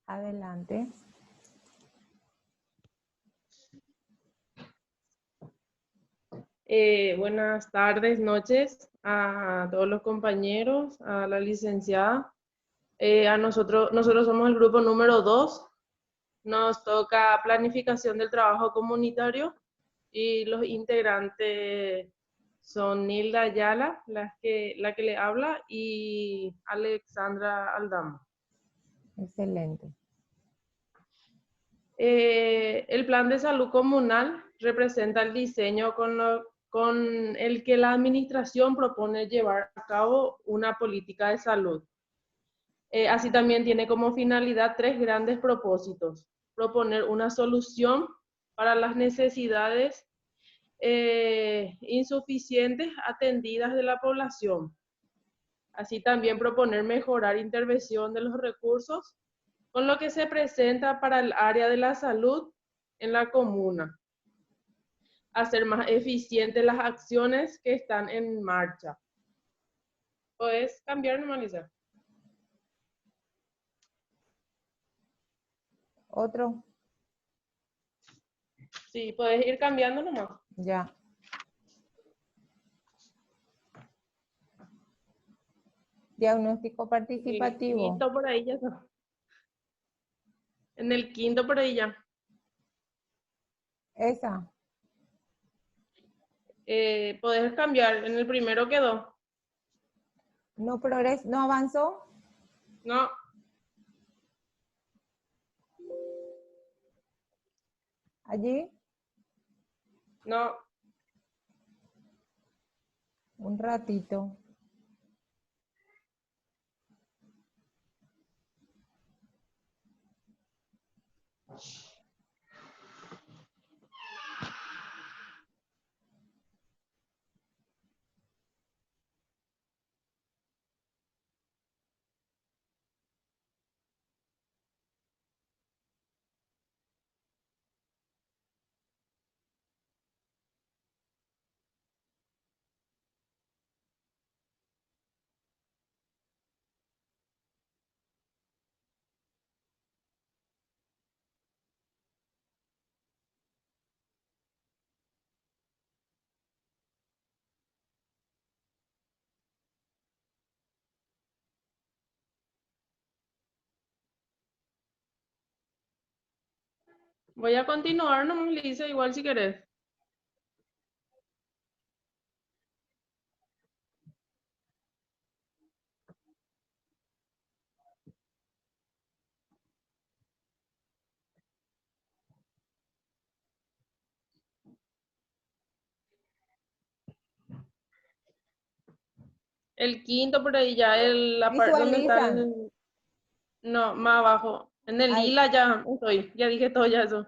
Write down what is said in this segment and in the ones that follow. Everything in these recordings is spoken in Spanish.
Adelante. Buenas tardes, noches a todos los compañeros, a la licenciada. A nosotros somos el grupo número 2. Nos toca planificación del trabajo comunitario y los integrantes son Nilda Ayala, la que le habla, y Alexandra Aldama. Excelente. El plan de salud comunal representa el diseño con el que la administración propone llevar a cabo una política de salud. Así también tiene como finalidad 3 grandes propósitos: proponer una solución para las necesidades insuficientes atendidas de la población. Así también proponer mejorar intervención de los recursos con lo que se presenta para el área de la salud en la comuna. Hacer más eficientes las acciones que están en marcha. ¿Puedes cambiar, normalizar? ¿Otro? Sí, puedes ir cambiando nomás. Ya. Diagnóstico participativo. El quinto por ahí ya está. En el quinto por ahí ya. Esa. Puedes cambiar. En el primero quedó. No progresó, no avanzó. No. Allí. No. Un ratito. Voy a continuar nomás, Lisa, igual si querés. El quinto por ahí ya, la parte donde está Visualizan. el... No, más abajo. En el Ahí. lila ya estoy. Ya dije todo ya eso.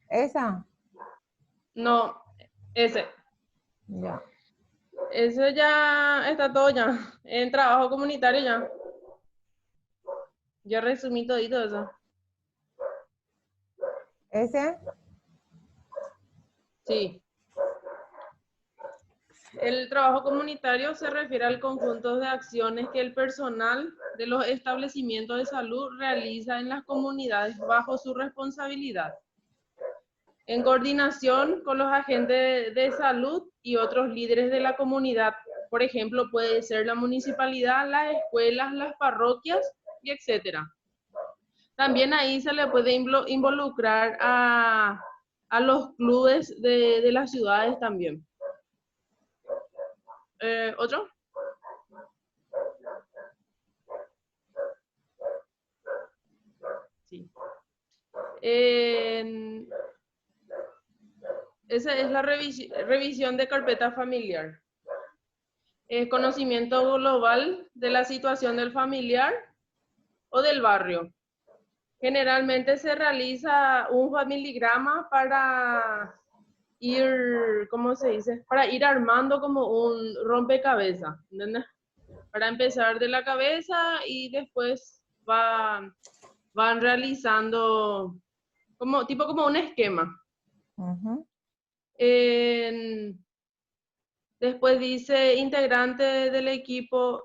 Esa. No, ese. Ya. Ese ya está todo ya. En trabajo comunitario ya. Yo resumí todito eso. Ese. Sí. El trabajo comunitario se refiere al conjunto de acciones que el personal de los establecimientos de salud realiza en las comunidades bajo su responsabilidad, en coordinación con los agentes de salud y otros líderes de la comunidad. Por ejemplo, puede ser la municipalidad, las escuelas, las parroquias, y etcétera. También ahí se le puede involucrar a los clubes de las ciudades también. ¿Otro? Sí. Esa es la revisión de carpeta familiar. Conocimiento global de la situación del familiar o del barrio. Generalmente se realiza un familigrama para ir, ¿cómo se dice? Para ir armando como un rompecabezas, ¿entendés? Para empezar de la cabeza y después van realizando como un esquema. Uh-huh. Después dice el integrante del equipo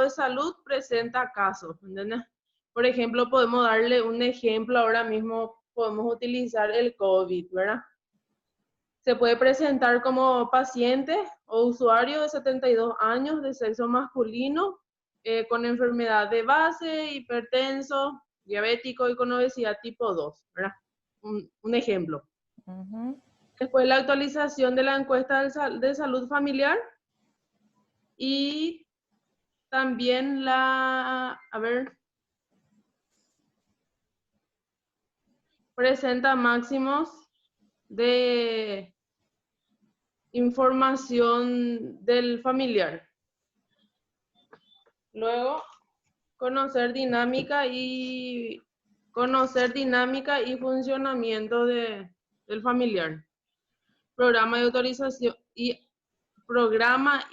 de salud presenta casos, ¿entendés? Por ejemplo, podemos darle un ejemplo ahora mismo, podemos utilizar el COVID, ¿verdad? Se puede presentar como paciente o usuario de 72 años de sexo masculino con enfermedad de base, hipertenso, diabético y con obesidad tipo 2, ¿verdad? Un ejemplo. Ujú. Después la actualización de la encuesta de salud familiar y también presenta máximos de información del familiar. Luego, conocer dinámica y funcionamiento del familiar. Programa y autorización programada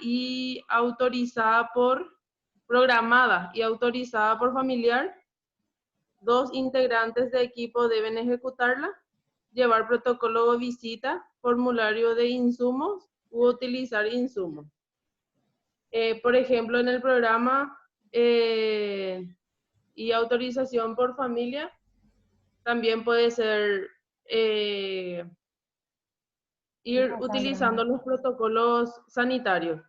y autorizada por familiar. 2 integrantes de equipo deben ejecutarla, llevar protocolo de visita, formulario de insumos u utilizar insumos. Por ejemplo, en el programa y autorización por familia, también puede ser ir utilizando los protocolos sanitarios.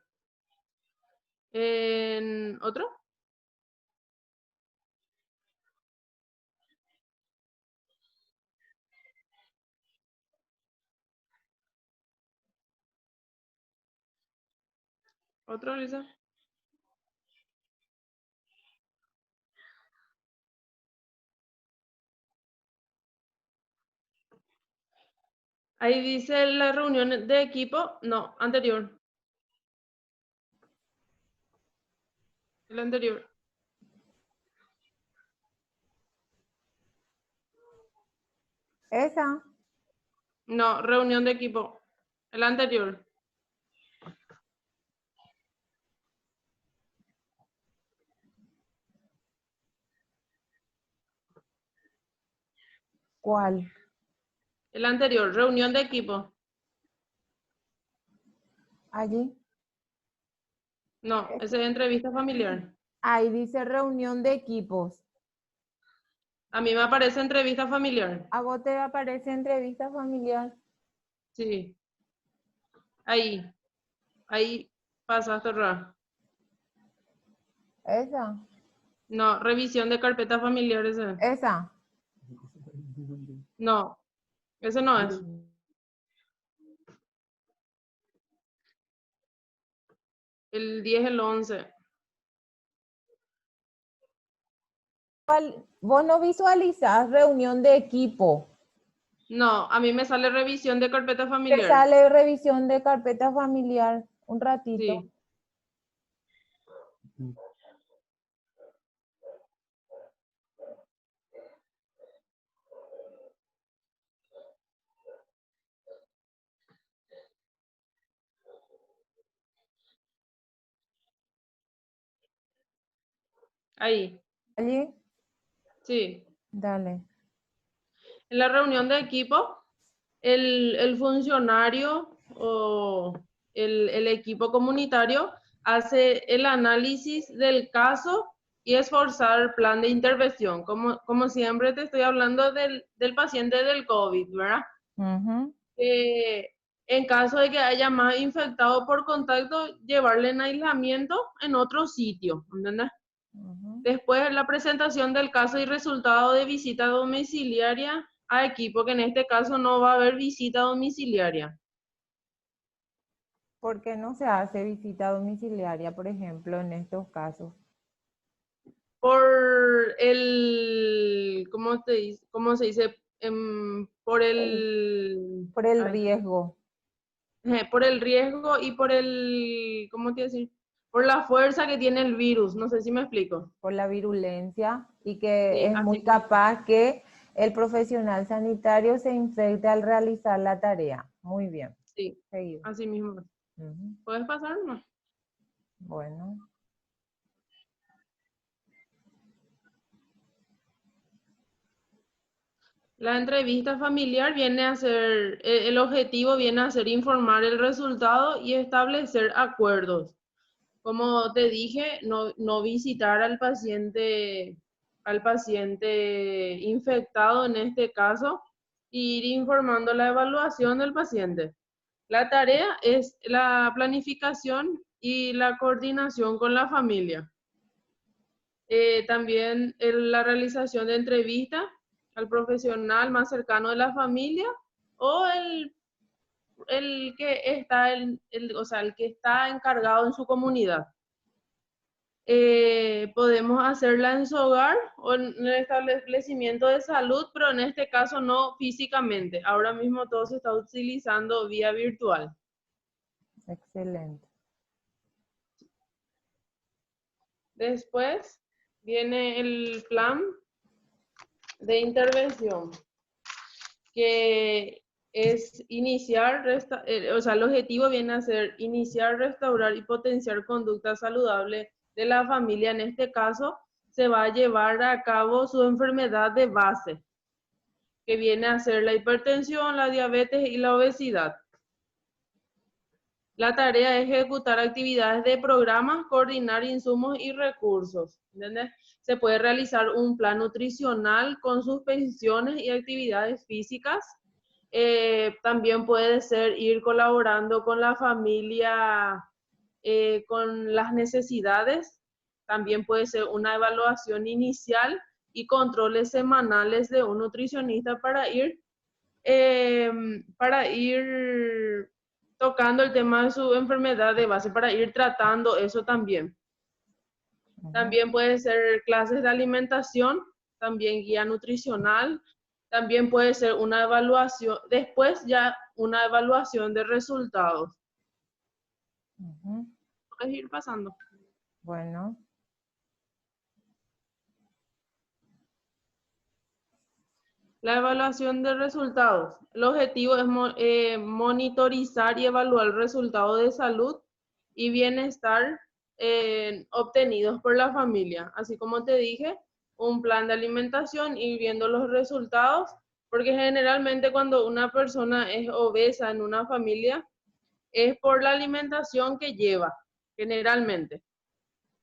¿Otro? ¿Otro, Lisa? Ahí dice la reunión de equipo. No, anterior. El anterior. Esa. No, reunión de equipo. El anterior. ¿Cuál? El anterior, reunión de equipo. Allí. No, ese es entrevista familiar. Ahí dice reunión de equipos. A mí me aparece entrevista familiar. ¿A vos te aparece entrevista familiar? Sí. Ahí pasaste error. Esa. No, revisión de carpetas familiares. Esa. No, ese no es. El 10, el 11. Vos no visualizás reunión de equipo. No, a mí me sale revisión de carpeta Te familiar. sale revisión de carpeta familiar. Un ratito. Sí. Ahí. Allí. Sí. Dale. En la reunión de equipo, el funcionario o el equipo comunitario hace el análisis del caso y esforzar el plan de intervención. Como siempre te estoy hablando del paciente del COVID, ¿verdad? Ujú. En caso de que haya más infectado por contacto, llevarle en aislamiento en otro sitio, ¿entendés? Ujú. Después la presentación del caso y resultado de visita domiciliaria a equipo, que en este caso no va a haber visita domiciliaria. ¿Por qué no se hace visita domiciliaria, por ejemplo, en estos casos? Por ¿cómo se dice? Por el riesgo, Por el riesgo y ¿cómo te decir? Por la fuerza que tiene el virus, no sé si me explico. por la virulencia y que Sí, es así muy mismo. capaz que el profesional sanitario se infecte al realizar la tarea. Muy bien. Sí, Seguido. así mismo. Ujú. ¿Puedes pasar? No. Bueno. La entrevista familiar viene a ser, el objetivo viene a ser informar el resultado y establecer acuerdos. Como te dije, no visitar al paciente infectado en este caso, e ir informando la evaluación del paciente. La tarea es la planificación y la coordinación con la familia. También la realización de entrevistas al profesional más cercano de la familia o el que está, o sea, el que está encargado en su comunidad. Podemos hacerla en su hogar o en el establecimiento de salud, pero en este caso no físicamente. Ahora mismo todo se está utilizando vía virtual. Excelente. Después viene el plan de intervención, que es iniciar, o sea, el objetivo viene a ser iniciar, restaurar y potenciar conducta saludable de la familia. En este caso, se va a llevar a cabo su enfermedad de base, que viene a ser la hipertensión, la diabetes y la obesidad. La tarea es ejecutar actividades de programa, coordinar insumos y recursos. ¿Entendés? Se puede realizar un plan nutricional con suspensiones y actividades físicas. También puede ser ir colaborando con la familia con las necesidades. También puede ser una evaluación inicial y controles semanales de un nutricionista para ir tocando el tema de su enfermedad de base, para ir tratando eso también. También puede ser clases de alimentación, también guía nutricional, también puede ser una evaluación, después ya una evaluación de resultados. Puedes ir pasando. Bueno. La evaluación de resultados. El objetivo es monitorizar y evaluar el resultado de salud y bienestar obtenidos por la familia. Así como te dije, un plan de alimentación, ir viendo los resultados, porque generalmente cuando una persona es obesa en una familia, es por la alimentación que lleva, generalmente.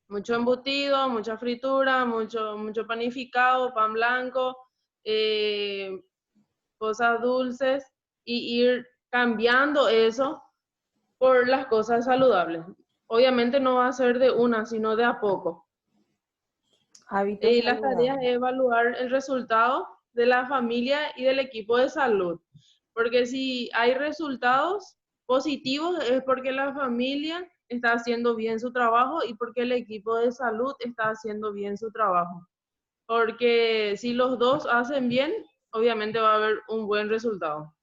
Mucho embutido, mucha fritura, mucho panificado, pan blanco, cosas dulces, y ir cambiando eso por las cosas saludables. Obviamente no va a ser de una, sino de a poco. Hábitos Las tareas saludables. es evaluar el resultado de la familia y del equipo de salud. Porque si hay resultados positivos es porque la familia está haciendo bien su trabajo y porque el equipo de salud está haciendo bien su trabajo. Porque si los dos hacen bien, obviamente va a haber un buen resultado.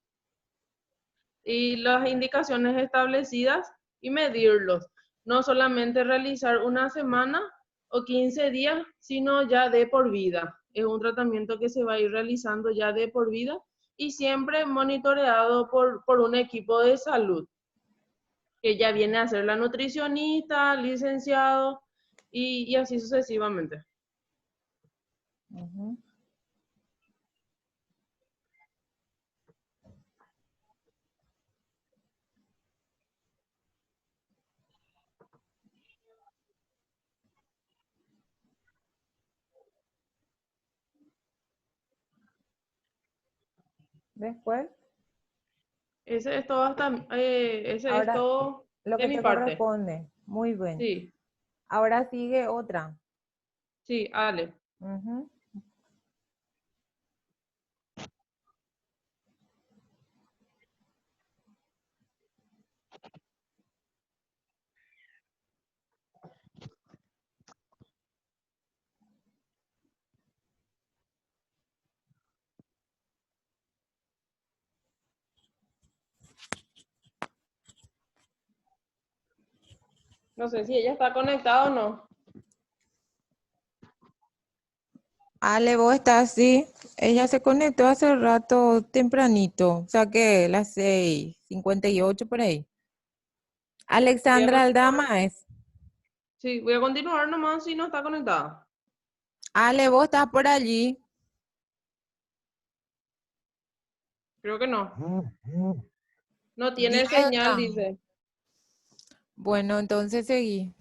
Y las indicaciones establecidas y medirlos. No solamente realizar una semana o 15 días, sino ya de por vida. Es un tratamiento que se va a ir realizando ya de por vida y siempre monitoreado por un equipo de salud, que ya viene a ser la nutricionista, licenciado y así sucesivamente. Después, Ese es todo, ese es ahora todo lo de que mi te parte. corresponde. Muy bien. Sí, Ahora sigue otra. sí, Ale. Ujú. No sé si ella está conectada o no. Ale, vos estás así. Ella se conectó hace rato tempranito. O sea que las 6:58 por ahí. Voy a Alexandra continuar. Aldama es. Sí, voy a continuar nomás si no está conectada. Ale, vos estás por allí. Creo que no. No Dime tiene señal, acá. dice. Bueno, entonces seguí.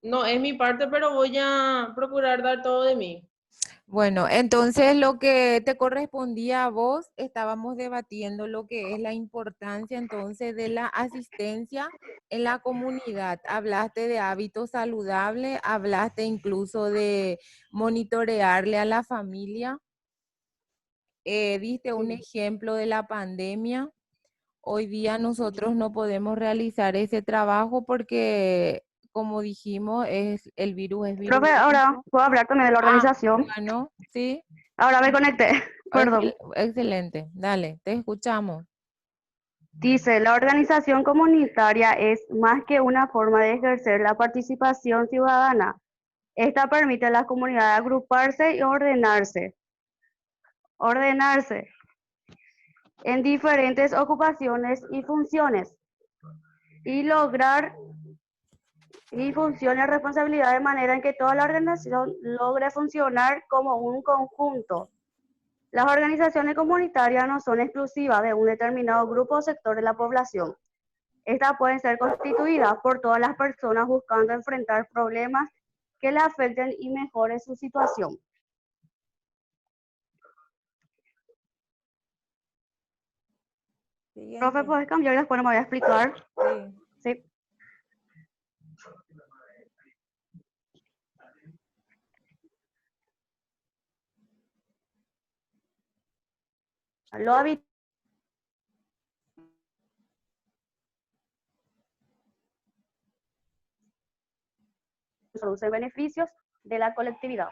No es mi parte, pero voy a procurar dar todo de mí. Bueno, entonces lo que te correspondía a vos, estábamos debatiendo lo que es la importancia entonces de la asistencia en la comunidad. Hablaste de hábitos saludables, hablaste incluso de monitorearle a la familia, diste un Sí. ejemplo de la pandemia. Hoy día nosotros no podemos realizar ese trabajo porque, como dijimos, el virus es Profe, ahora virulento. puedo hablar también de la Ah, organización. bueno, sí. Ahora me conecté, perdón. Excelente, dale, te escuchamos. Dice, la organización comunitaria es más que una forma de ejercer la participación ciudadana. Esta permite a la comunidad agruparse y ordenarse en diferentes ocupaciones y funciones y lograr y funciones responsabilidad de manera en que toda la organización logre funcionar como un conjunto. Las organizaciones comunitarias no son exclusivas de un determinado grupo o sector de la población. Estas pueden ser constituidas por todas las personas buscando enfrentar problemas que le afecten y mejoren su situación. Profe, Siguiente. ¿puedes cambiar? Después no me voy a explicar. Sí. Sí. Lo habitual produce beneficios de la colectividad.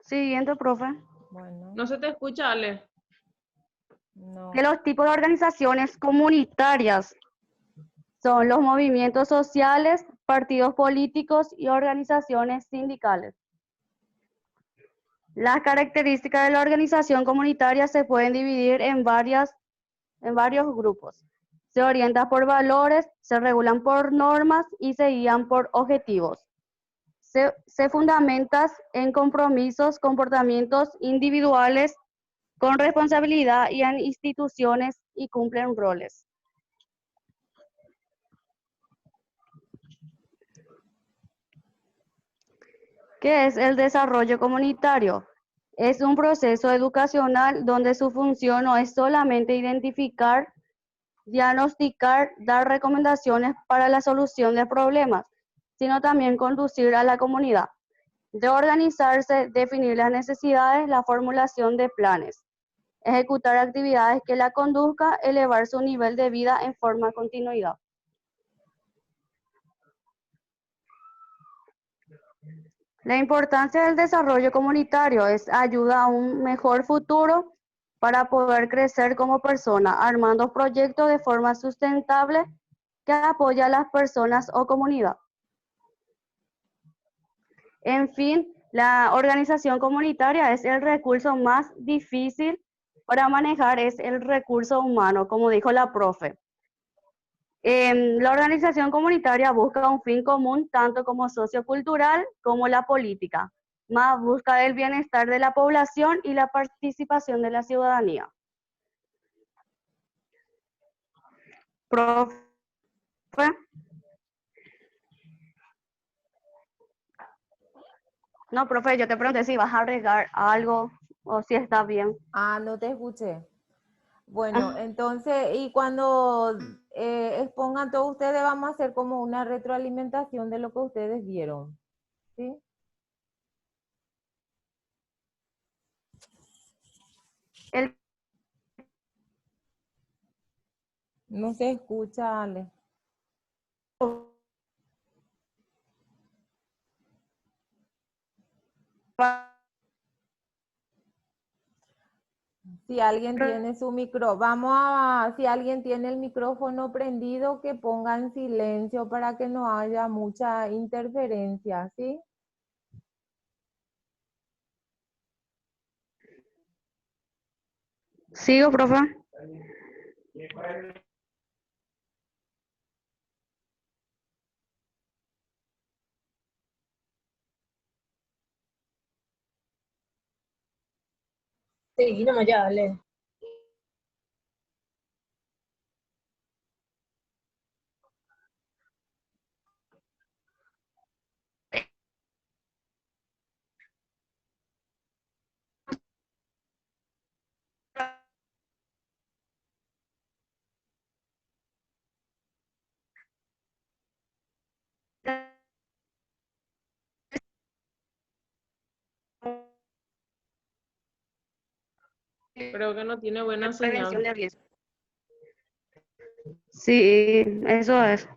Siguiente, profe. Bueno, No se te escucha, Ale. Que no. los tipos de organizaciones comunitarias son los movimientos sociales, partidos políticos y organizaciones sindicales. Las características de la organización comunitaria se pueden dividir en varios grupos. Se orientan por valores, se regulan por normas y se guían por objetivos. Se fundamentan en compromisos, comportamientos individuales con responsabilidad y en instituciones y cumplen roles. ¿Qué es el desarrollo comunitario? Es un proceso educacional donde su función no es solamente identificar, diagnosticar, dar recomendaciones para la solución de problemas, sino también conducir a la comunidad, de organizarse, definir las necesidades, la formulación de planes, ejecutar actividades que la conduzca, elevar su nivel de vida en forma continuidad. La importancia del desarrollo comunitario es ayuda a un mejor futuro para poder crecer como persona, armando proyectos de forma sustentable que apoya a las personas o comunidad. En fin, la organización comunitaria es el recurso más difícil para manejar, es el recurso humano, como dijo la profe. La organización comunitaria busca un fin común, tanto como sociocultural como la política, más busca el bienestar de la población y la participación de la ciudadanía. Profe, no, profe, yo te pregunté si vas a agregar algo o si está bien. Ah, no te escuché. Bueno, entonces, y cuando expongan todos ustedes, vamos a hacer como una retroalimentación de lo que ustedes vieron. ¿Sí? El No se escucha, Ale. Si alguien tiene su si alguien tiene el micrófono prendido, que ponga en silencio para que no haya mucha interferencia, ¿sí? Sigo, profe. Sí, nomás ya, dale. Creo que no tiene buena Prevención señal. de riesgo. Sí, eso es.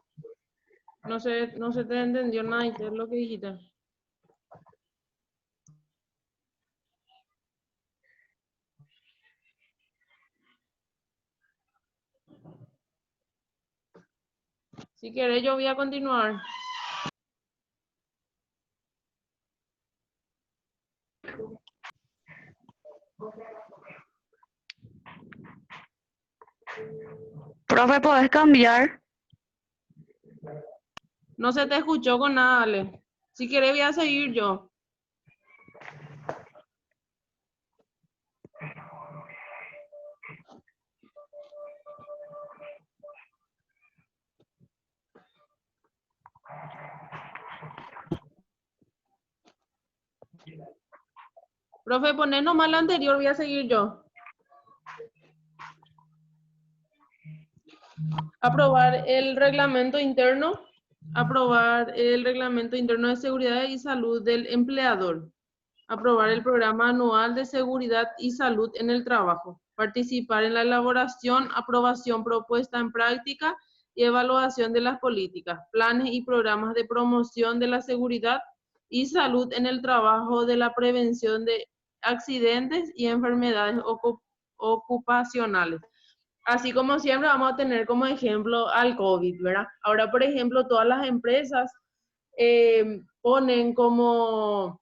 No se te entendió nada y qué es lo que dijiste. Si quieres, yo voy a continuar. Profe, ¿podés cambiar? No se te escuchó con nada, Ale. Si quieres, voy a seguir yo. Profe, poné nomás la anterior, voy a seguir yo. Aprobar el reglamento interno. Aprobar el reglamento interno de seguridad y salud del empleador. Aprobar el programa anual de seguridad y salud en el trabajo. Participar en la elaboración, aprobación, propuesta en práctica y evaluación de las políticas, planes y programas de promoción de la seguridad y salud en el trabajo, de la prevención de accidentes y enfermedades ocupacionales. Así como siempre vamos a tener como ejemplo al COVID, ¿verdad? Ahora, por ejemplo, todas las empresas ponen como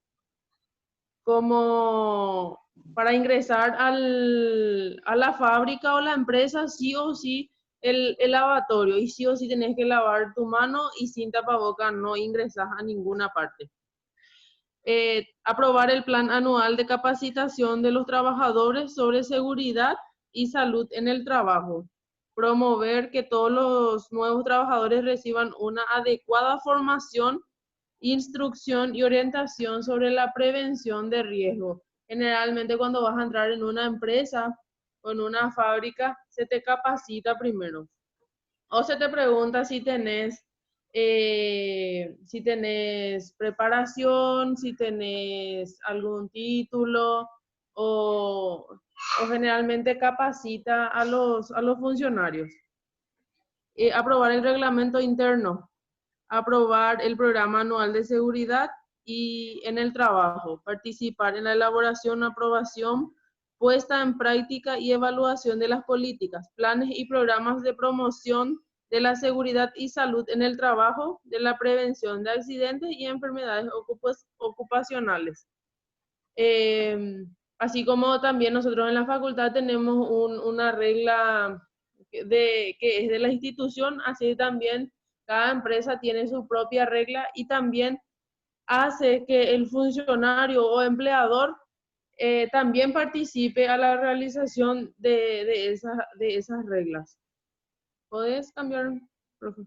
para ingresar a la fábrica o la empresa, sí o sí el lavatorio, y sí o sí tenés que lavar tu mano y sin tapabocas no ingresas a ninguna parte. Aprobar el plan anual de capacitación de los trabajadores sobre seguridad y salud en el trabajo. Promover que todos los nuevos trabajadores reciban una adecuada formación, instrucción y orientación sobre la prevención de riesgo. Generalmente cuando vas a entrar en una empresa o en una fábrica, se te capacita primero. O se te pregunta si tenés preparación, si tenés algún título, o generalmente capacita a los funcionarios. Aprobar el reglamento interno, aprobar el programa anual de seguridad y en el trabajo, participar en la elaboración, aprobación, puesta en práctica y evaluación de las políticas, planes y programas de promoción de la seguridad y salud en el trabajo, de la prevención de accidentes y enfermedades ocupacionales. Así como también nosotros en la facultad tenemos una regla que es de la institución, así también cada empresa tiene su propia regla y también hace que el funcionario o empleador también participe a la realización de esas reglas. ¿Puedes cambiar, profe?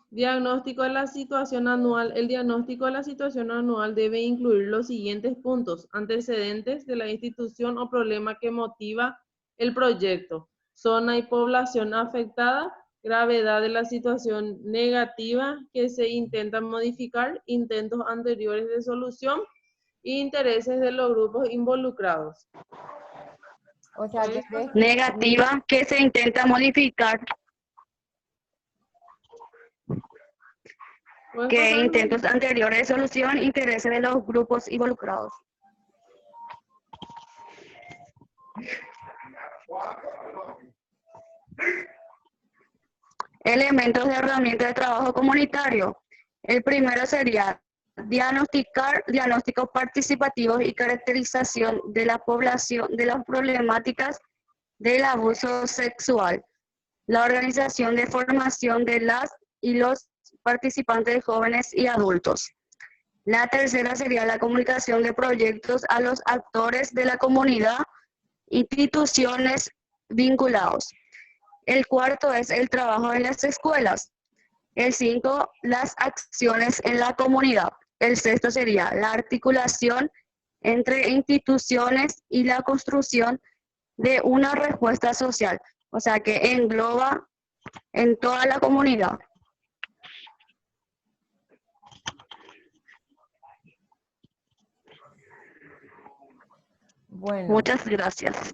Diagnóstico de la situación anual. El diagnóstico de la situación anual debe incluir los siguientes puntos: antecedentes de la institución o problema que motiva el proyecto, zona y población afectada, gravedad de la situación negativa que se intenta modificar, intentos anteriores de solución e intereses de los grupos involucrados. O sea, que Negativa que se intenta modificar. ¿Puedes que pasar? intentos anteriores de solución, intereses de los grupos involucrados. Elementos de herramienta de trabajo comunitario. El primero sería diagnósticos participativos y caracterización de la población de las problemáticas del abuso sexual. La organización de formación de las y los participantes jóvenes y adultos. La tercera sería la comunicación de proyectos a los actores de la comunidad, instituciones vinculados. El cuarto es el trabajo en las escuelas. El 5, las acciones en la comunidad. El sexto sería la articulación entre instituciones y la construcción de una respuesta social, o sea que engloba en toda la comunidad. Bueno. Muchas gracias.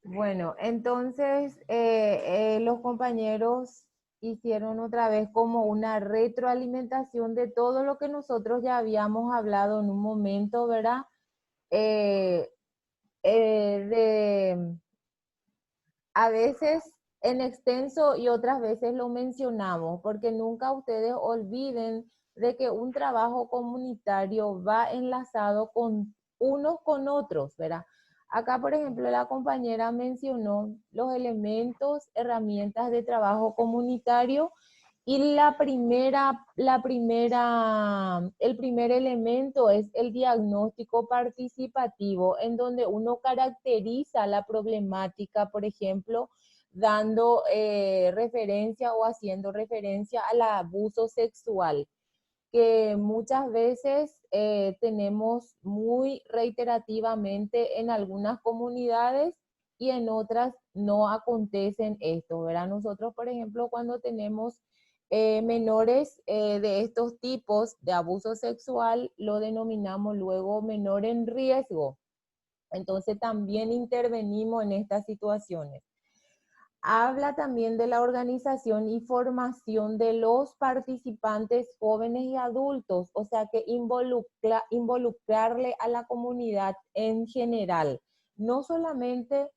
Bueno, entonces los compañeros hicieron otra vez como una retroalimentación de todo lo que nosotros ya habíamos hablado en un momento, ¿verdad? A veces en extenso y otras veces lo mencionamos, porque nunca ustedes olviden de que un trabajo comunitario va enlazado con unos con otros, ¿verdad? Acá, por ejemplo, la compañera mencionó los elementos, herramientas de trabajo comunitario y el primer elemento es el diagnóstico participativo, en donde uno caracteriza la problemática, por ejemplo, dando referencia o haciendo referencia al abuso sexual, que muchas veces tenemos muy reiterativamente en algunas comunidades y en otras no acontecen esto, ¿verdad? Nosotros, por ejemplo, cuando tenemos menores de estos tipos de abuso sexual, lo denominamos luego menor en riesgo. Entonces también intervenimos en estas situaciones. Habla también de la organización y formación de los participantes jóvenes y adultos, o sea que involucrarle a la comunidad en general, no solamente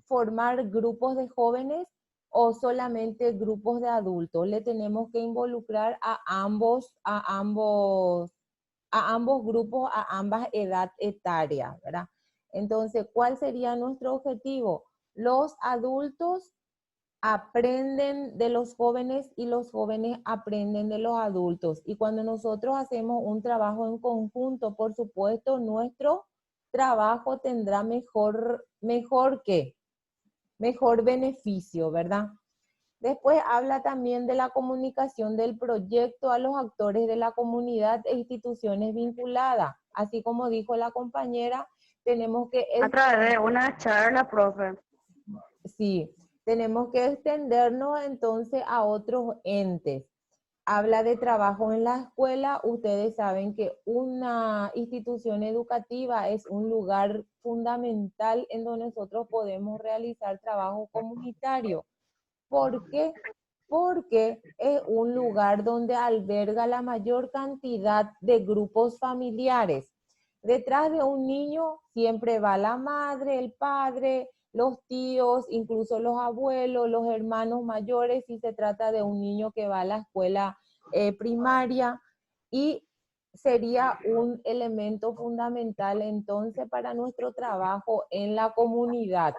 formar grupos de jóvenes o solamente grupos de adultos, le tenemos que involucrar a ambos grupos, a ambas edad etarias, ¿verdad? Entonces, ¿cuál sería nuestro objetivo? Los adultos aprenden de los jóvenes y los jóvenes aprenden de los adultos. Y cuando nosotros hacemos un trabajo en conjunto, por supuesto, nuestro trabajo tendrá mejor beneficio, ¿verdad? Después habla también de la comunicación del proyecto a los actores de la comunidad e instituciones vinculadas. Así como dijo la compañera, tenemos que... A través de una charla, profe. Sí, tenemos que extendernos entonces a otros entes. Habla de trabajo en la escuela. Ustedes saben que una institución educativa es un lugar fundamental en donde nosotros podemos realizar trabajo comunitario. ¿Por qué? Porque es un lugar donde alberga la mayor cantidad de grupos familiares. Detrás de un niño siempre va la madre, el padre, los tíos, incluso los abuelos, los hermanos mayores, si se trata de un niño que va a la escuela primaria, y sería un elemento fundamental entonces para nuestro trabajo en la comunidad.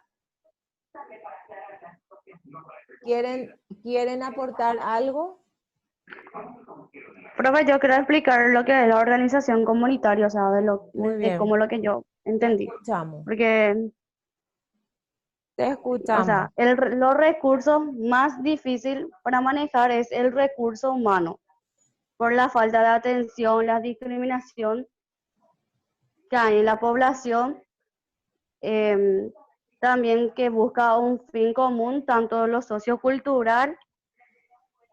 ¿Quieren aportar algo? Profe, yo quiero explicar lo que es la organización comunitaria, o sea, Muy de bien. cómo lo que yo entendí. Te escuchamos. Porque, Te o escuchamos. sea, los recursos más difíciles para manejar es el recurso humano, por la falta de atención, la discriminación que hay en la población, también que busca un fin común, tanto lo sociocultural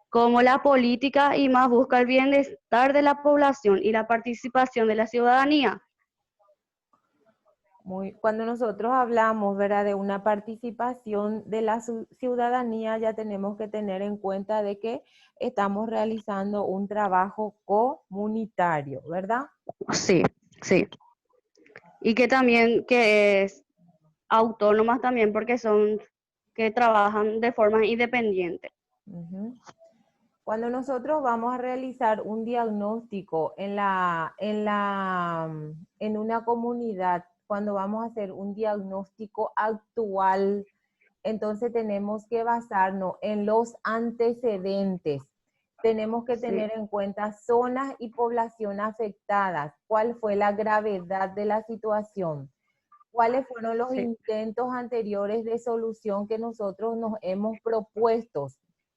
como la política, y más busca el bienestar de la población y la participación de la ciudadanía. Cuando nosotros hablamos, ¿verdad?, de una participación de la ciudadanía, ya tenemos que tener en cuenta de que estamos realizando un trabajo comunitario, ¿verdad? Sí, sí. Y que también que es autónomas también porque son que trabajan de forma independiente. Ujú. Cuando nosotros vamos a realizar un diagnóstico en una comunidad, cuando vamos a hacer un diagnóstico actual, entonces tenemos que basarnos en los antecedentes. Tenemos que tener en cuenta zonas y población afectadas, cuál fue la gravedad de la situación, cuáles fueron los Sí. intentos anteriores de solución que nosotros nos hemos propuesto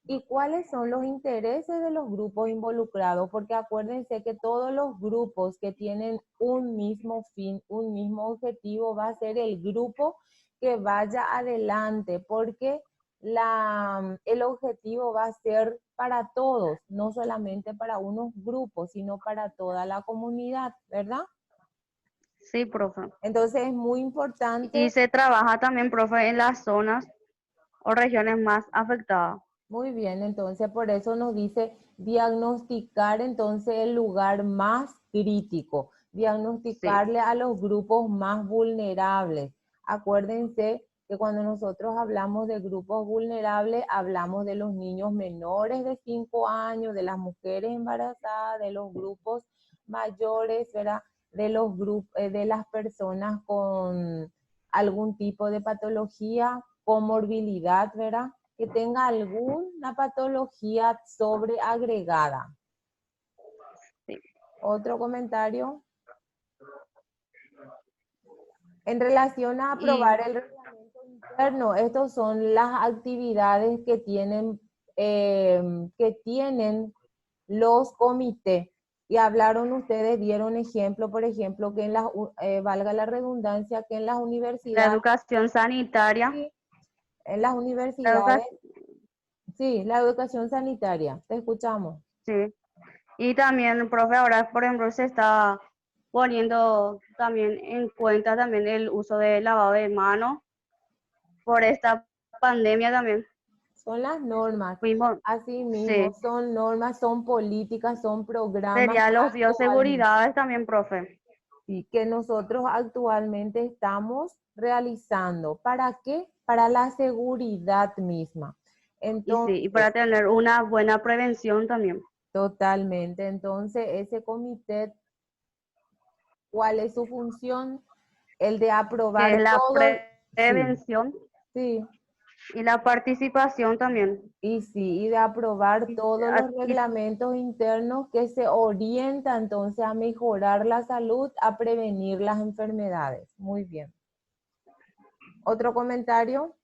y cuáles son los intereses de los grupos involucrados, porque acuérdense que todos los grupos que tienen un mismo fin, un mismo objetivo, va a ser el grupo que vaya adelante, porque el objetivo va a ser para todos, no solamente para unos grupos, sino para toda la comunidad, ¿verdad? Sí, profe. Entonces es muy Y importante. se trabaja también, profe, en las zonas o regiones más afectadas. Muy bien, entonces por eso nos dice diagnosticar entonces el lugar más crítico, Sí, diagnosticarle a los grupos más vulnerables. Acuérdense que cuando nosotros hablamos de grupos vulnerables, hablamos de los niños menores de 5 años, de las mujeres embarazadas, de los grupos mayores, ¿verdad? De los grupos, de las personas con algún tipo de patología, comorbilidad, ¿verdad?, que tenga alguna patología sobreagregada. sí. Otro comentario. En relación a Y aprobar el reglamento interno, estas son las actividades que tienen los comités. Y hablaron ustedes, dieron ejemplo, por ejemplo, que valga la redundancia, que en las la universidades, educación sanitaria, sí, en las la universidades, educación, sí, la educación sanitaria, te escuchamos. sí. Y también, profe, ahora, por ejemplo, se está poniendo también en cuenta también el uso de lavado de manos por esta pandemia también. Son las normas, Fuimos, así mismo, sí. son normas, son políticas, son programas Sería que los actualmente, bioseguridades también, profe. sí, que nosotros actualmente estamos realizando. ¿Para qué? Para la seguridad misma. Y sí, y para Entonces, tener una buena prevención también, totalmente. Entonces, ese comité, ¿cuál es su función? El de que aprobar es la todo, sí, prevención sí. y la participación también. Y sí, y de aprobar todos los Y reglamentos internos que se orientan entonces a mejorar la salud, a prevenir las enfermedades. Muy bien. ¿Otro comentario?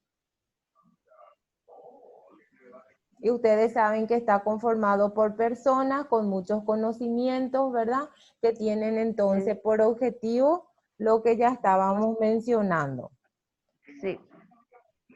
Y ustedes saben que está conformado por personas con muchos conocimientos, ¿verdad? Que tienen entonces por objetivo lo que ya estábamos mencionando. sí,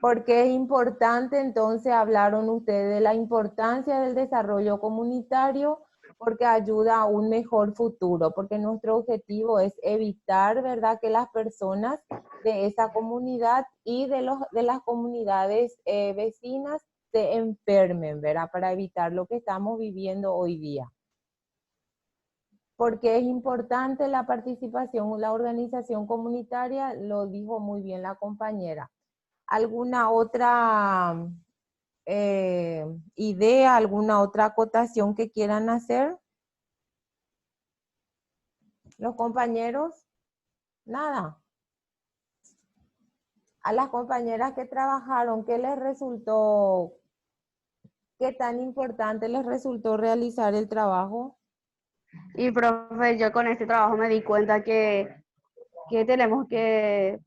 Porque es importante, entonces hablaron ustedes de la importancia del desarrollo comunitario, porque ayuda a un mejor futuro, porque nuestro objetivo es evitar, ¿verdad?, que las personas de esa comunidad y de las comunidades vecinas se enfermen, ¿verdad?, para evitar lo que estamos viviendo hoy día. Porque es importante la participación, la organización comunitaria, lo dijo muy bien la compañera. ¿Alguna otra idea, alguna otra acotación que quieran hacer? ¿Los compañeros? Nada. A las compañeras que trabajaron, ¿qué les resultó? ¿Qué tan importante les resultó realizar el trabajo? y profe, yo con este trabajo me di cuenta que tenemos que,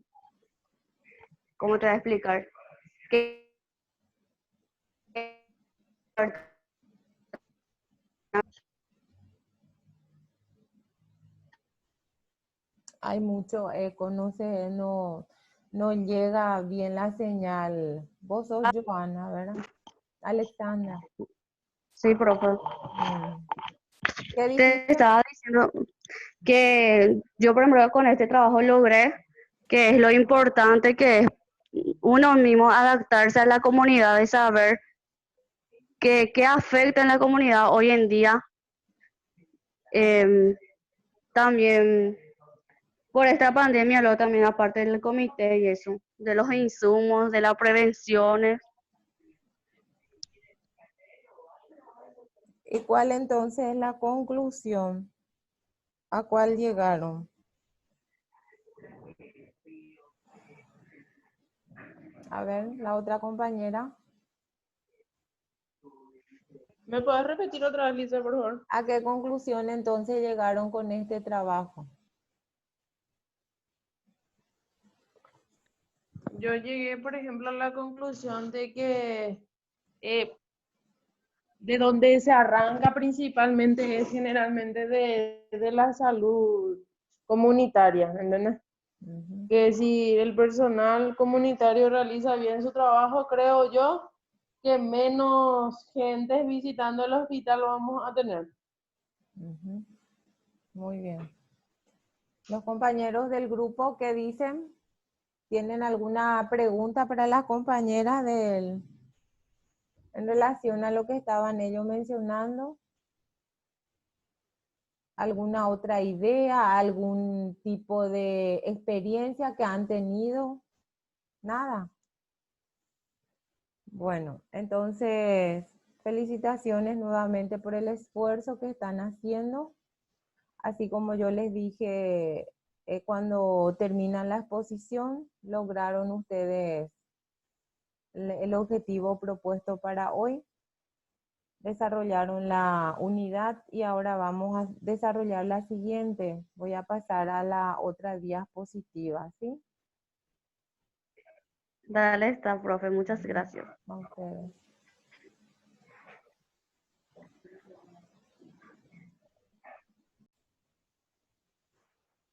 ¿cómo te voy a explicar? Que Hay mucho eco, no sé, no llega bien la señal. Vos sos Joana, ¿verdad? Alexandra. sí, profe. Mm. ¿Qué dijiste? Te estaba diciendo que yo, por ejemplo, con este trabajo logré que es lo importante que es uno mismo adaptarse a la comunidad, de saber qué afecta en la comunidad hoy en día. Em, También por esta pandemia, luego también aparte del comité y eso, de los insumos, de las prevenciones. ¿Y cuál entonces es la conclusión? ¿A cuál llegaron? A ver, la otra compañera. ¿Me puedes repetir otra vez, Lisa, por favor? ¿A qué conclusión entonces llegaron con este trabajo? Yo llegué, por ejemplo, a la conclusión de que de donde se arranca principalmente es generalmente de la salud comunitaria, ¿entendés? Ujú. Que si el personal comunitario realiza bien su trabajo, creo yo que menos gente visitando el hospital vamos a tener. Ujú. Muy bien. Los compañeros del grupo, ¿qué dicen? ¿Tienen alguna pregunta para las compañeras en relación a lo que estaban ellos mencionando? ¿Alguna otra idea? ¿Algún tipo de experiencia que han tenido? Nada. Bueno, entonces, felicitaciones nuevamente por el esfuerzo que están haciendo. Así como yo les dije, cuando terminan la exposición, lograron ustedes el objetivo propuesto para hoy. Desarrollaron la unidad y ahora vamos a desarrollar la siguiente. Voy a pasar a la otra diapositiva, ¿sí? Dale, está, profe, muchas gracias. A ustedes.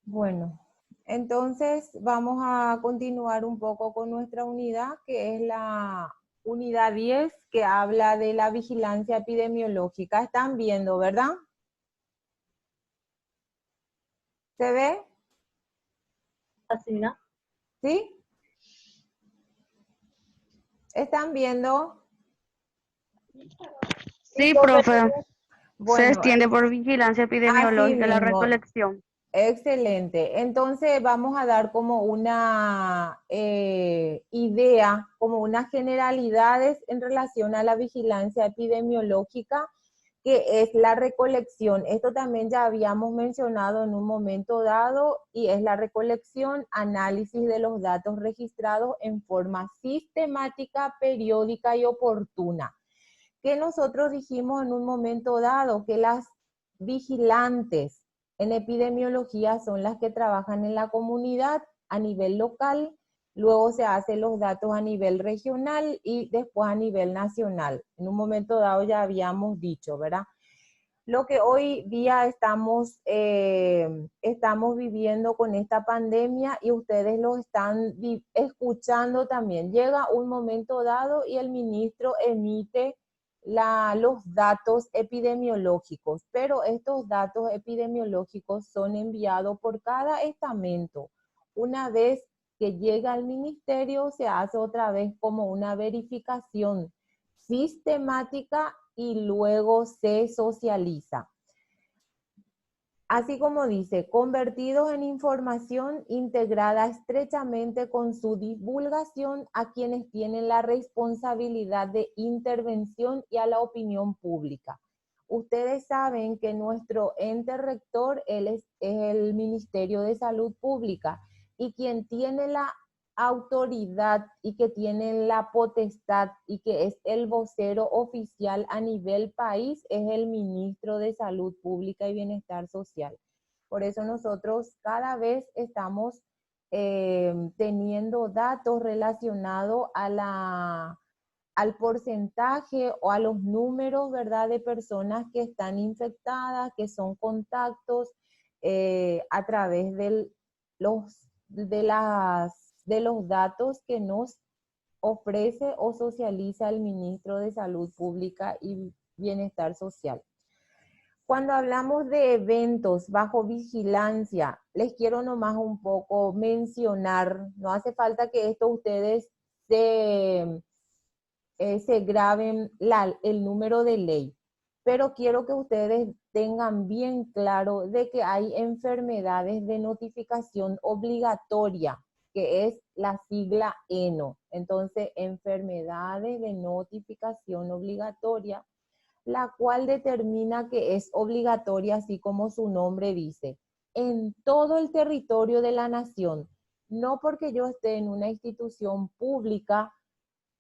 Bueno, entonces vamos a continuar un poco con nuestra unidad, que es la unidad 10, que habla de la vigilancia epidemiológica. Están viendo, ¿verdad? ¿Se ve? Así, ¿no? ¿Sí? ¿Están viendo? Sí, profe. profe, se Bueno, extiende por vigilancia así epidemiológica la mismo. recolección. Excelente. Entonces vamos a dar como una idea, como unas generalidades en relación a la vigilancia epidemiológica, que es la recolección. Esto también ya habíamos mencionado en un momento dado, y es la recolección, análisis de los datos registrados en forma sistemática, periódica y oportuna. Que nosotros dijimos en un momento dado que las vigilantes en epidemiología son las que trabajan en la comunidad a nivel local, luego se hacen los datos a nivel regional y después a nivel nacional. En un momento dado ya habíamos dicho, ¿verdad? Lo que hoy día estamos viviendo con esta pandemia, y ustedes lo están escuchando también. Llega un momento dado y el ministro emite los datos epidemiológicos, pero estos datos epidemiológicos son enviados por cada estamento. Una vez que llega al ministerio, se hace otra vez como una verificación sistemática y luego se socializa. Así como dice, convertidos en información integrada estrechamente con su divulgación a quienes tienen la responsabilidad de intervención y a la opinión pública. Ustedes saben que nuestro ente rector es el Ministerio de Salud Pública, y quien tiene la autoridad y que tiene la potestad y que es el vocero oficial a nivel país es el ministro de Salud Pública y Bienestar Social. Por eso nosotros cada vez estamos teniendo datos relacionados al porcentaje o a los números, ¿verdad?, de personas que están infectadas, que son contactos, a través de los datos que nos ofrece o socializa el ministro de Salud Pública y Bienestar Social. Cuando hablamos de eventos bajo vigilancia, les quiero nomás un poco mencionar, no hace falta que esto ustedes se graben el número de ley, pero quiero que ustedes tengan bien claro de que hay enfermedades de notificación obligatoria, que es la sigla ENO. Entonces, enfermedades de notificación obligatoria, la cual determina que es obligatoria, así como su nombre dice, en todo el territorio de la nación. No porque yo esté en una institución pública,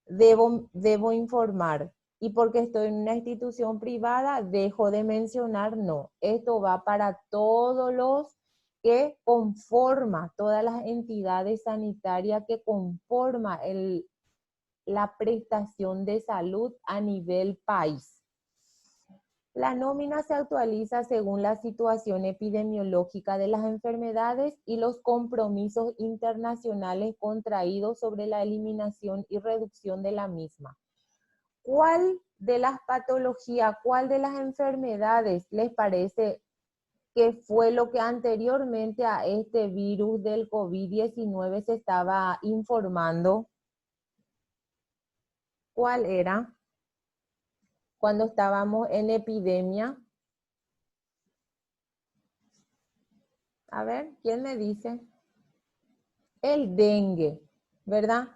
debo informar. Y porque estoy en una institución privada, dejo de mencionar, no. Esto va para todos los que conforma, todas las entidades sanitarias que conforma la prestación de salud a nivel país. La nómina se actualiza según la situación epidemiológica de las enfermedades y los compromisos internacionales contraídos sobre la eliminación y reducción de la misma. ¿Cuál de las patologías, cuál de las enfermedades les parece que fue lo que anteriormente a este virus del COVID-19 se estaba informando? ¿Cuál era? Cuando estábamos en epidemia. A ver, ¿quién me dice? El dengue, ¿verdad?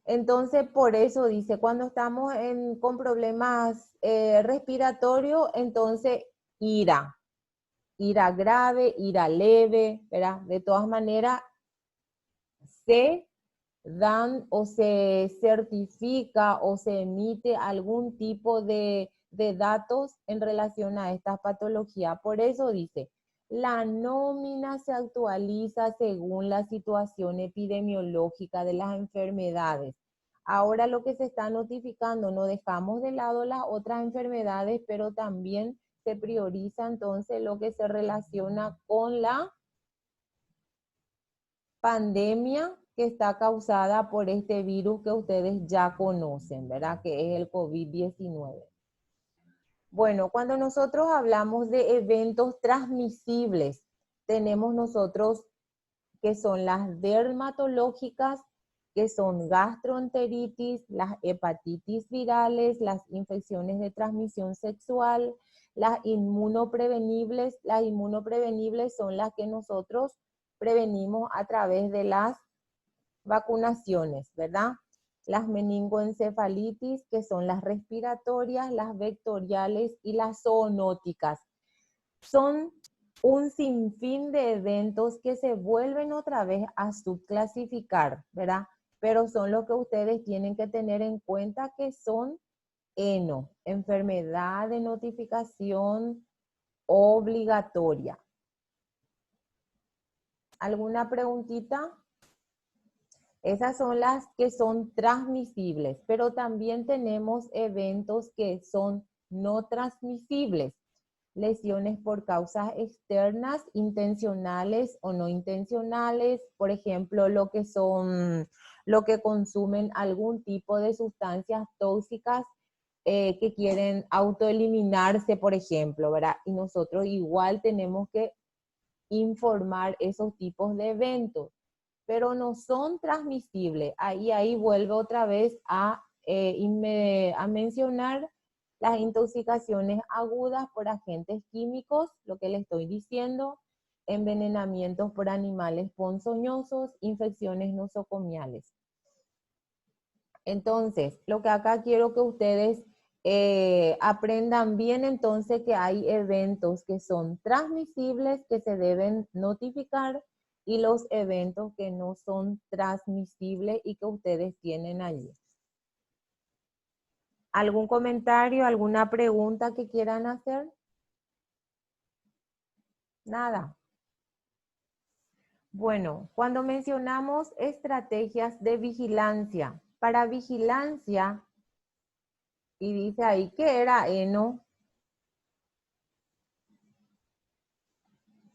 Entonces, por eso dice, cuando estamos con problemas respiratorios, entonces ira grave, ira leve, ¿verdad? De todas maneras, se dan o se certifica o se emite algún tipo de datos en relación a esta patología. Por eso dice, la nómina se actualiza según la situación epidemiológica de las enfermedades. Ahora lo que se está notificando, no dejamos de lado las otras enfermedades, pero también se prioriza entonces lo que se relaciona con la pandemia que está causada por este virus que ustedes ya conocen, ¿verdad? Que es el COVID-19. Bueno, cuando nosotros hablamos de eventos transmisibles, tenemos nosotros que son las dermatológicas, que son gastroenteritis, las hepatitis virales, las infecciones de transmisión sexual, las inmunoprevenibles. Las inmunoprevenibles son las que nosotros prevenimos a través de las vacunaciones, ¿verdad? Las meningoencefalitis, que son las respiratorias, las vectoriales y las zoonóticas. Son un sinfín de eventos que se vuelven otra vez a subclasificar, ¿verdad? Pero son lo que ustedes tienen que tener en cuenta que son ENO, enfermedad de notificación obligatoria. ¿Alguna preguntita? Esas son las que son transmisibles, pero también tenemos eventos que son no transmisibles. Lesiones por causas externas, intencionales o no intencionales, por ejemplo, lo que consumen algún tipo de sustancias tóxicas que quieren autoeliminarse, por ejemplo, ¿verdad? Y nosotros igual tenemos que informar esos tipos de eventos, pero no son transmisibles. Ahí vuelvo otra vez a mencionar las intoxicaciones agudas por agentes químicos, lo que le estoy diciendo, envenenamientos por animales ponzoñosos, infecciones nosocomiales. Entonces, lo que acá quiero que ustedes aprendan bien, entonces, que hay eventos que son transmisibles, que se deben notificar, y los eventos que no son transmisibles y que ustedes tienen allí. ¿Algún comentario, alguna pregunta que quieran hacer? Nada. Bueno, cuando mencionamos estrategias de vigilancia, para vigilancia, y dice ahí, ¿qué era ENO?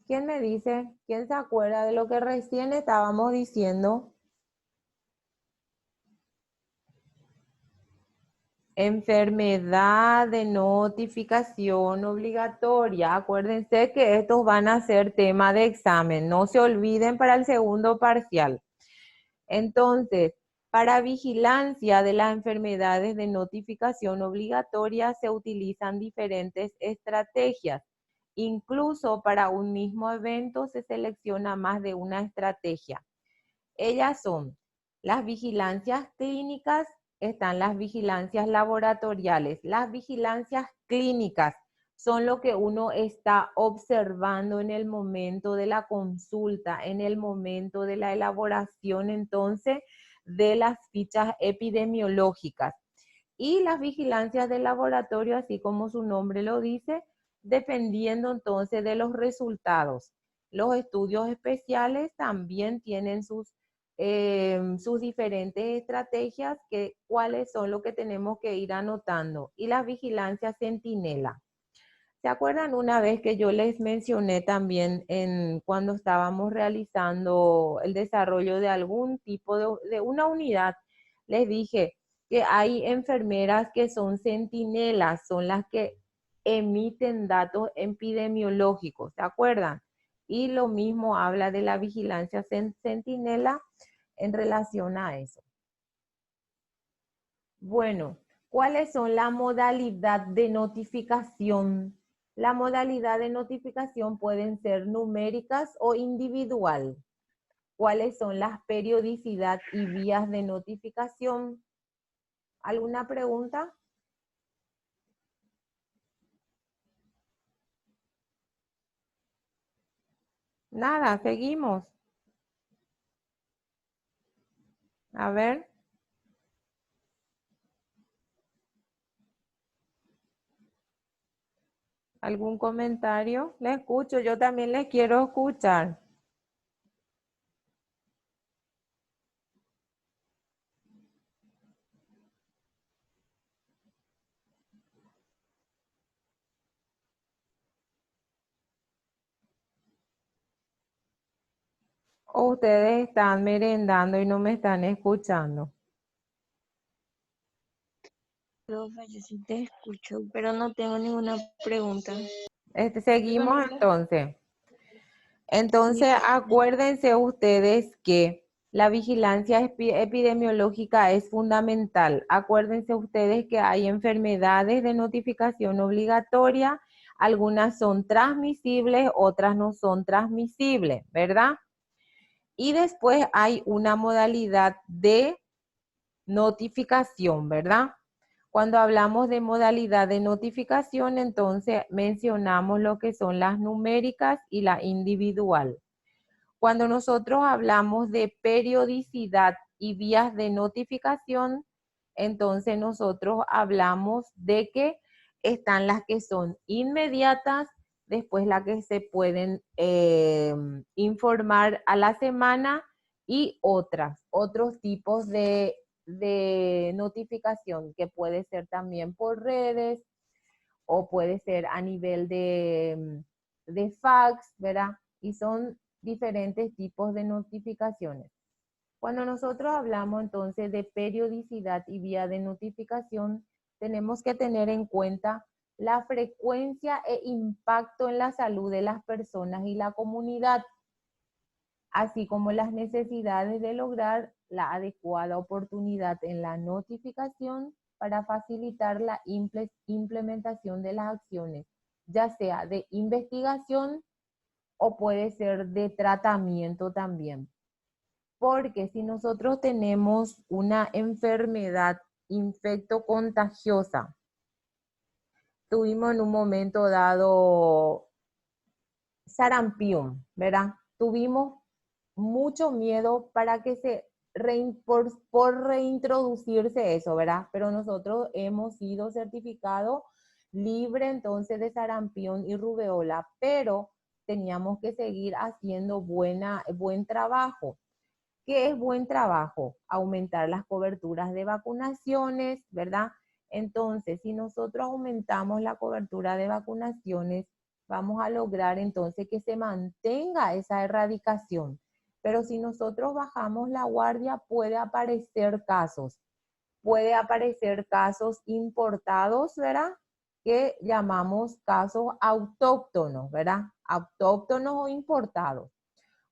¿Quién me dice? ¿Quién se acuerda de lo que recién estábamos diciendo? Enfermedad de notificación obligatoria. Acuérdense que estos van a ser tema de examen. No se olviden para el segundo parcial. Entonces, para vigilancia de las enfermedades de notificación obligatoria se utilizan diferentes estrategias. Incluso para un mismo evento se selecciona más de una estrategia. Ellas son las vigilancias clínicas, están las vigilancias laboratoriales. Las vigilancias clínicas son lo que uno está observando en el momento de la consulta, en el momento de la elaboración entonces de las fichas epidemiológicas. Y las vigilancias de laboratorio, así como su nombre lo dice, dependiendo entonces de los resultados. Los estudios especiales también tienen sus diferentes estrategias, cuáles son lo que tenemos que ir anotando. Y la vigilancia centinela. ¿Se acuerdan una vez que yo les mencioné también cuando estábamos realizando el desarrollo de algún tipo de una unidad? Les dije que hay enfermeras que son centinelas, son las que emiten datos epidemiológicos, ¿se acuerdan? Y lo mismo habla de la vigilancia centinela en relación a eso. Bueno, ¿cuáles son la modalidad de notificación? La modalidad de notificación pueden ser numéricas o individual. ¿Cuáles son las periodicidad y vías de notificación? ¿Alguna pregunta? Nada, seguimos. A ver. ¿Algún comentario? Le escucho, yo también les quiero escuchar. ¿O ustedes están merendando y no me están escuchando? Profe, yo sí te escucho, pero no tengo ninguna pregunta. Seguimos entonces. Entonces, Sí, acuérdense ustedes que la vigilancia epidemiológica es fundamental. Acuérdense ustedes que hay enfermedades de notificación obligatoria, algunas son transmisibles, otras no son transmisibles, ¿verdad? Y después hay una modalidad de notificación, ¿verdad? Cuando hablamos de modalidad de notificación, entonces mencionamos lo que son las numéricas y la individual. Cuando nosotros hablamos de periodicidad y vías de notificación, entonces nosotros hablamos de que están las que son inmediatas, después las que se pueden informar a la semana y otros tipos de notificación que puede ser también por redes o puede ser a nivel de fax, ¿verdad? Y son diferentes tipos de notificaciones. Cuando nosotros hablamos entonces de periodicidad y vía de notificación, tenemos que tener en cuenta la frecuencia e impacto en la salud de las personas y la comunidad, así como las necesidades de lograr la adecuada oportunidad en la notificación para facilitar la implementación de las acciones, ya sea de investigación o puede ser de tratamiento también. Porque si nosotros tenemos una enfermedad infectocontagiosa, tuvimos en un momento dado sarampión, ¿verdad? Tuvimos mucho miedo para que por reintroducirse eso, ¿verdad? Pero nosotros hemos sido certificados libre entonces de sarampión y rubeola, pero teníamos que seguir haciendo buen trabajo. ¿Qué es buen trabajo? Aumentar las coberturas de vacunaciones, ¿verdad? Entonces, si nosotros aumentamos la cobertura de vacunaciones, vamos a lograr entonces que se mantenga esa erradicación. Pero si nosotros bajamos la guardia, puede aparecer casos puede aparecer casos importados, ¿verdad? Que llamamos casos autóctonos, ¿verdad? Autóctonos o importados.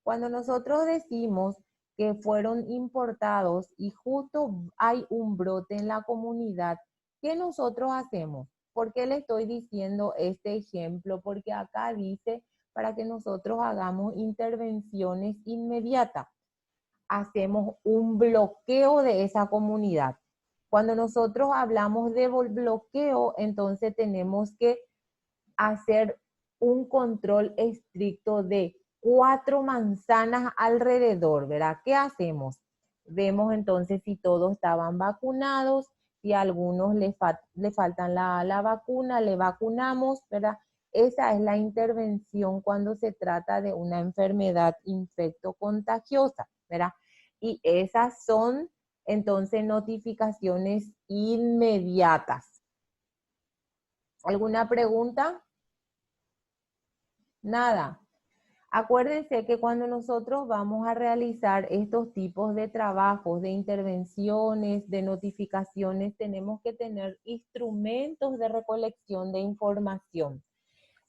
Cuando nosotros decimos que fueron importados y justo hay un brote en la comunidad, ¿qué nosotros hacemos? ¿Por qué le estoy diciendo este ejemplo? Porque acá dice para que nosotros hagamos intervenciones inmediatas. Hacemos un bloqueo de esa comunidad. Cuando nosotros hablamos de bloqueo, entonces tenemos que hacer un control estricto de 4 manzanas alrededor, ¿verdad? ¿Qué hacemos? Vemos entonces si todos estaban vacunados, si a algunos le faltan la vacuna, le vacunamos, ¿verdad? Esa es la intervención cuando se trata de una enfermedad infectocontagiosa, ¿verdad? Y esas son entonces notificaciones inmediatas. ¿Alguna pregunta? Nada. Acuérdense que cuando nosotros vamos a realizar estos tipos de trabajos, de intervenciones, de notificaciones, tenemos que tener instrumentos de recolección de información.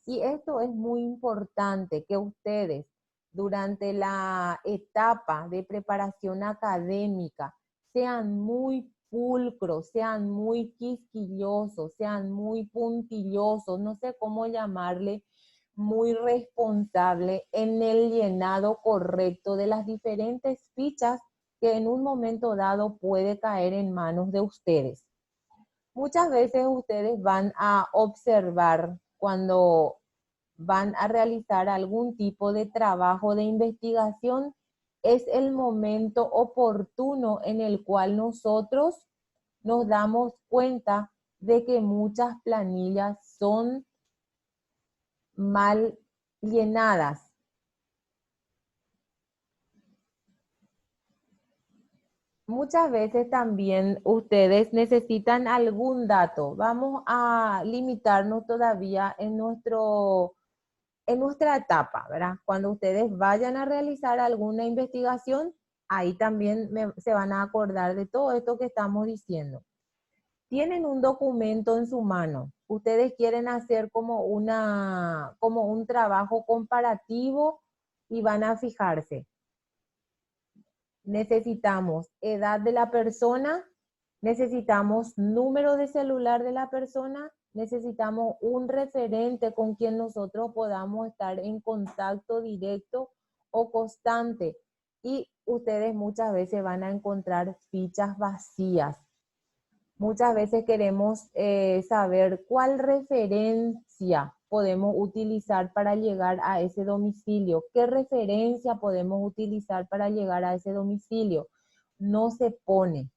Y esto es muy importante que ustedes durante la etapa de preparación académica sean muy pulcros, sean muy quisquillosos, sean muy puntillosos, no sé cómo llamarle, muy responsable en el llenado correcto de las diferentes fichas que en un momento dado puede caer en manos de ustedes. Muchas veces ustedes van a observar cuando van a realizar algún tipo de trabajo de investigación, es el momento oportuno en el cual nosotros nos damos cuenta de que muchas planillas son mal llenadas. Muchas veces también ustedes necesitan algún dato. Vamos a limitarnos todavía en nuestra etapa, ¿verdad? Cuando ustedes vayan a realizar alguna investigación, ahí también se van a acordar de todo esto que estamos diciendo. Tienen un documento en su mano. Ustedes quieren hacer como un trabajo comparativo y van a fijarse. Necesitamos edad de la persona, necesitamos número de celular de la persona, necesitamos un referente con quien nosotros podamos estar en contacto directo o constante. Y ustedes muchas veces van a encontrar fichas vacías. Muchas veces queremos saber cuál referencia podemos utilizar para llegar a ese domicilio. ¿Qué referencia podemos utilizar para llegar a ese domicilio? No se pone.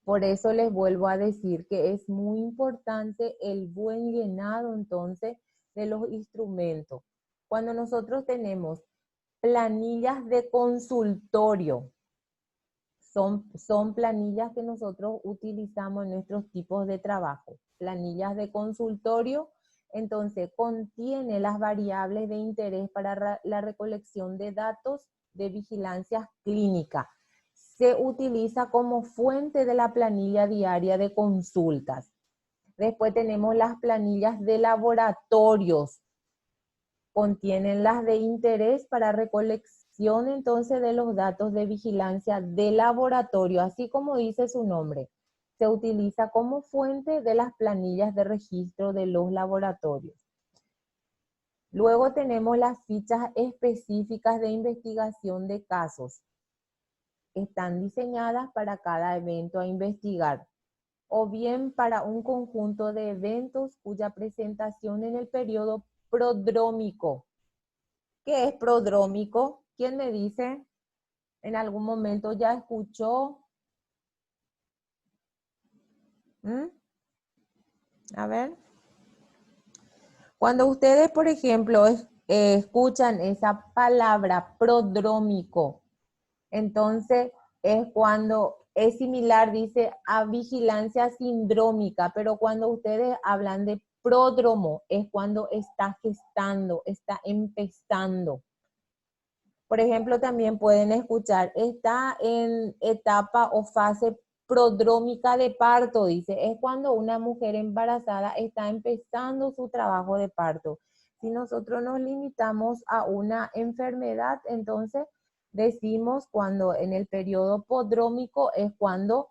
Por eso les vuelvo a decir que es muy importante el buen llenado entonces de los instrumentos. Cuando nosotros tenemos planillas de consultorio, son planillas que nosotros utilizamos en nuestros tipos de trabajo. Planillas de consultorio, entonces contiene las variables de interés para la recolección de datos de vigilancia clínica. Se utiliza como fuente de la planilla diaria de consultas. Después tenemos las planillas de laboratorios. Contienen las de interés para recolección entonces de los datos de vigilancia de laboratorio, así como dice su nombre. Se utiliza como fuente de las planillas de registro de los laboratorios. Luego tenemos las fichas específicas de investigación de casos. Están diseñadas para cada evento a investigar, o bien para un conjunto de eventos cuya presentación en el periodo prodrómico. ¿Qué es prodrómico? ¿Quién me dice? ¿En algún momento ya escuchó? A ver. Cuando ustedes, por ejemplo, escuchan esa palabra prodrómico, entonces es cuando es similar, dice, a vigilancia sindrómica, pero cuando ustedes hablan de pródromo, es cuando está gestando, está empezando. Por ejemplo, también pueden escuchar, está en etapa o fase prodrómica de parto, dice, es cuando una mujer embarazada está empezando su trabajo de parto. Si nosotros nos limitamos a una enfermedad, entonces decimos cuando en el periodo prodrómico es cuando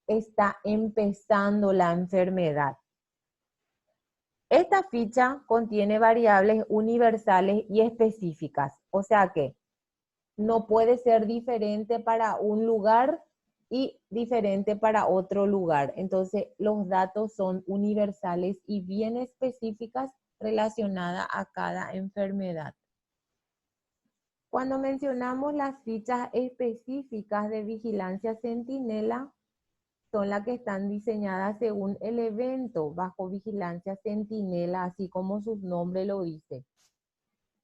está empezando la enfermedad. Esta ficha contiene variables universales y específicas, o sea que no puede ser diferente para un lugar y diferente para otro lugar. Entonces, los datos son universales y bien específicas relacionadas a cada enfermedad. Cuando mencionamos las fichas específicas de vigilancia centinela, son las que están diseñadas según el evento bajo vigilancia centinela, así como su nombre lo dice.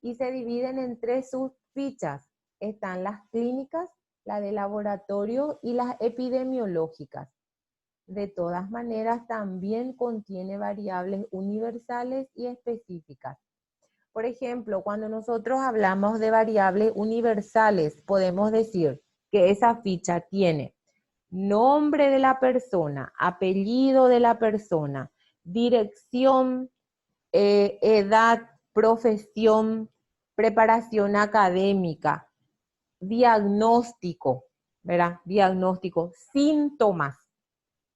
Y se dividen en 3 subfichas. Están las clínicas, la de laboratorio y las epidemiológicas. De todas maneras, también contiene variables universales y específicas. Por ejemplo, cuando nosotros hablamos de variables universales, podemos decir que esa ficha tiene nombre de la persona, apellido de la persona, dirección, edad, profesión, preparación académica, diagnóstico, ¿verdad? Diagnóstico, síntomas.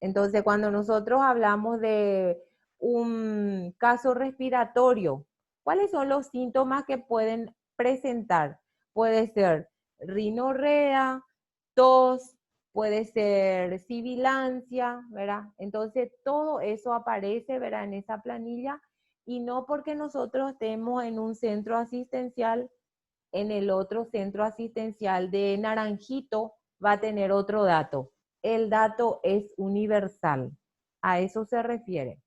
Entonces, cuando nosotros hablamos de un caso respiratorio, ¿cuáles son los síntomas que pueden presentar? Puede ser rinorrea, tos, puede ser sibilancia, ¿verdad? Entonces, todo eso aparece, ¿verdad? En esa planilla, y no porque nosotros estemos en un centro asistencial, en el otro centro asistencial de Naranjito va a tener otro dato. El dato es universal. A eso se refiere.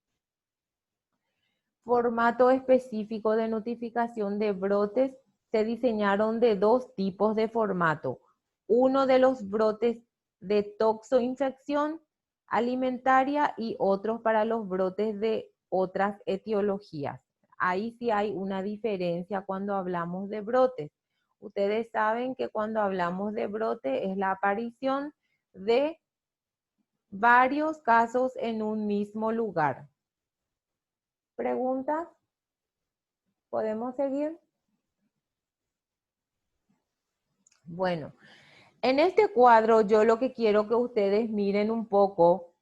Formato específico de notificación de brotes. Se diseñaron de 2 tipos de formato. Uno de los brotes de toxoinfección alimentaria y otros para los brotes de otras etiologías. Ahí sí hay una diferencia cuando hablamos de brotes. Ustedes saben que cuando hablamos de brote es la aparición de varios casos en un mismo lugar. ¿Preguntas? ¿Podemos seguir? Bueno, en este cuadro yo lo que quiero que ustedes miren un poco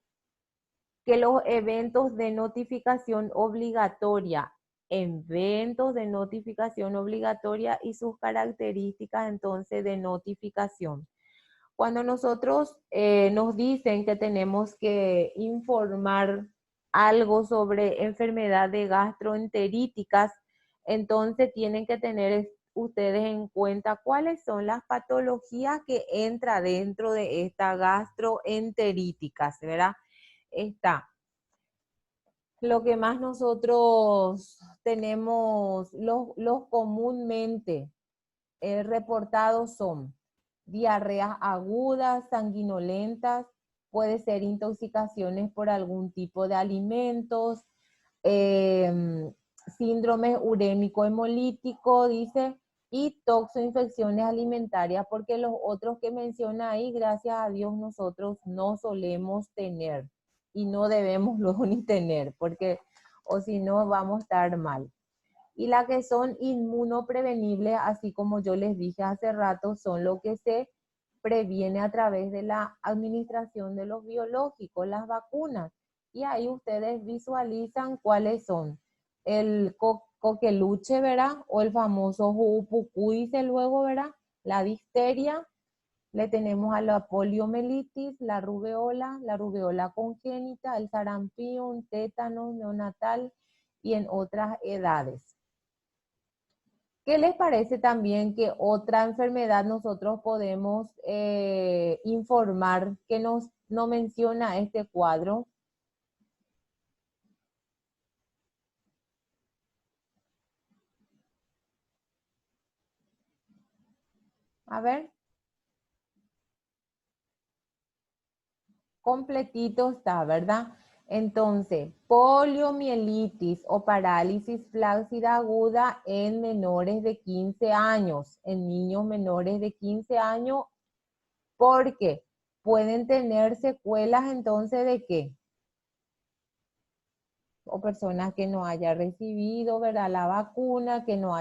que los eventos de notificación obligatoria, eventos de notificación obligatoria y sus características entonces de notificación. Cuando nosotros nos dicen que tenemos que informar algo sobre enfermedad de gastroenteríticas, entonces tienen que tener ustedes en cuenta cuáles son las patologías que entra dentro de esta gastroenteríticas, ¿verdad? Está lo que más nosotros tenemos, los comúnmente reportados son diarreas agudas, sanguinolentas, puede ser intoxicaciones por algún tipo de alimentos, síndrome urémico hemolítico, dice, y toxoinfecciones alimentarias, porque los otros que menciona ahí, gracias a Dios, nosotros no solemos tener y no debemos luego ni tener, porque o si no vamos a estar mal. Y las que son inmunoprevenibles, así como yo les dije hace rato, son lo que se previene a través de la administración de los biológicos, las vacunas. Y ahí ustedes visualizan cuáles son. El coqueluche, ¿verdad? O el famoso jupucú, dice luego, ¿verdad? La difteria. Le tenemos a la poliomielitis, la rubeola congénita, el sarampión, tétanos, neonatal y en otras edades. ¿Qué les parece también que otra enfermedad nosotros podemos informar que no menciona este cuadro? A ver. Completito está, ¿verdad? Entonces, poliomielitis o parálisis flácida aguda en menores de 15 años, en niños menores de 15 años. ¿Por qué? pueden tener secuelas entonces ¿de qué? O personas que no haya recibido, ¿verdad? La vacuna, que no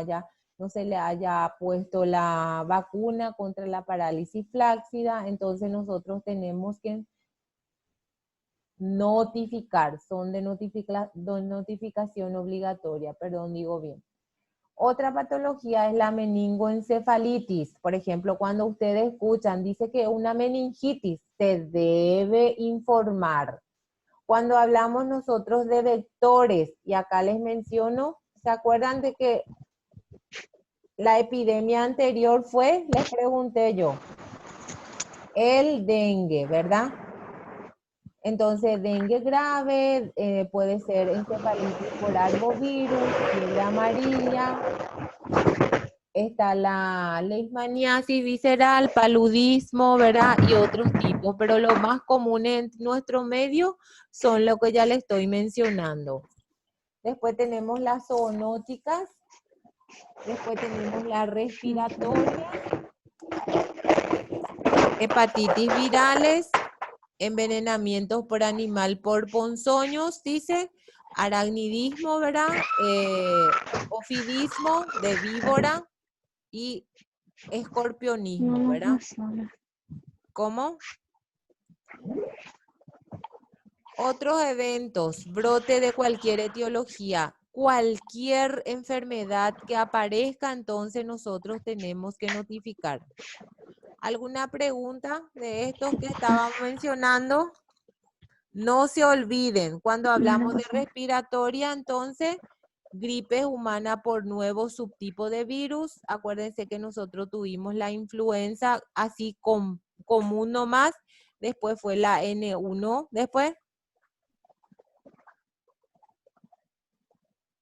se le haya puesto la vacuna contra la parálisis flácida, entonces nosotros tenemos que notificar, son de notificación obligatoria, perdón, digo bien. Otra patología es la meningoencefalitis. Por ejemplo, cuando ustedes escuchan, dice que una meningitis, se debe informar. Cuando hablamos nosotros de vectores, y acá les menciono, ¿se acuerdan de que la epidemia anterior fue, les pregunté yo, el dengue, ¿verdad? Entonces, dengue grave, puede ser encefalitis por arbovirus, fiebre amarilla, está la leishmaniasis visceral, paludismo, ¿verdad? Y otros tipos, pero los más comunes en nuestro medio son lo que ya les estoy mencionando. Después tenemos las zoonóticas, después tenemos las respiratorias, hepatitis virales, envenenamientos por animal por ponzoños, dice, aracnidismo, ¿verdad? Ofidismo de víbora y escorpionismo, ¿verdad? ¿Cómo? Otros eventos, brote de cualquier etiología, cualquier enfermedad que aparezca, entonces nosotros tenemos que notificar. ¿Alguna pregunta de estos que estábamos mencionando? No se olviden, cuando hablamos de respiratoria, entonces, gripe humana por nuevo subtipo de virus. Acuérdense que nosotros tuvimos la influenza así común nomás, después fue la N1, después.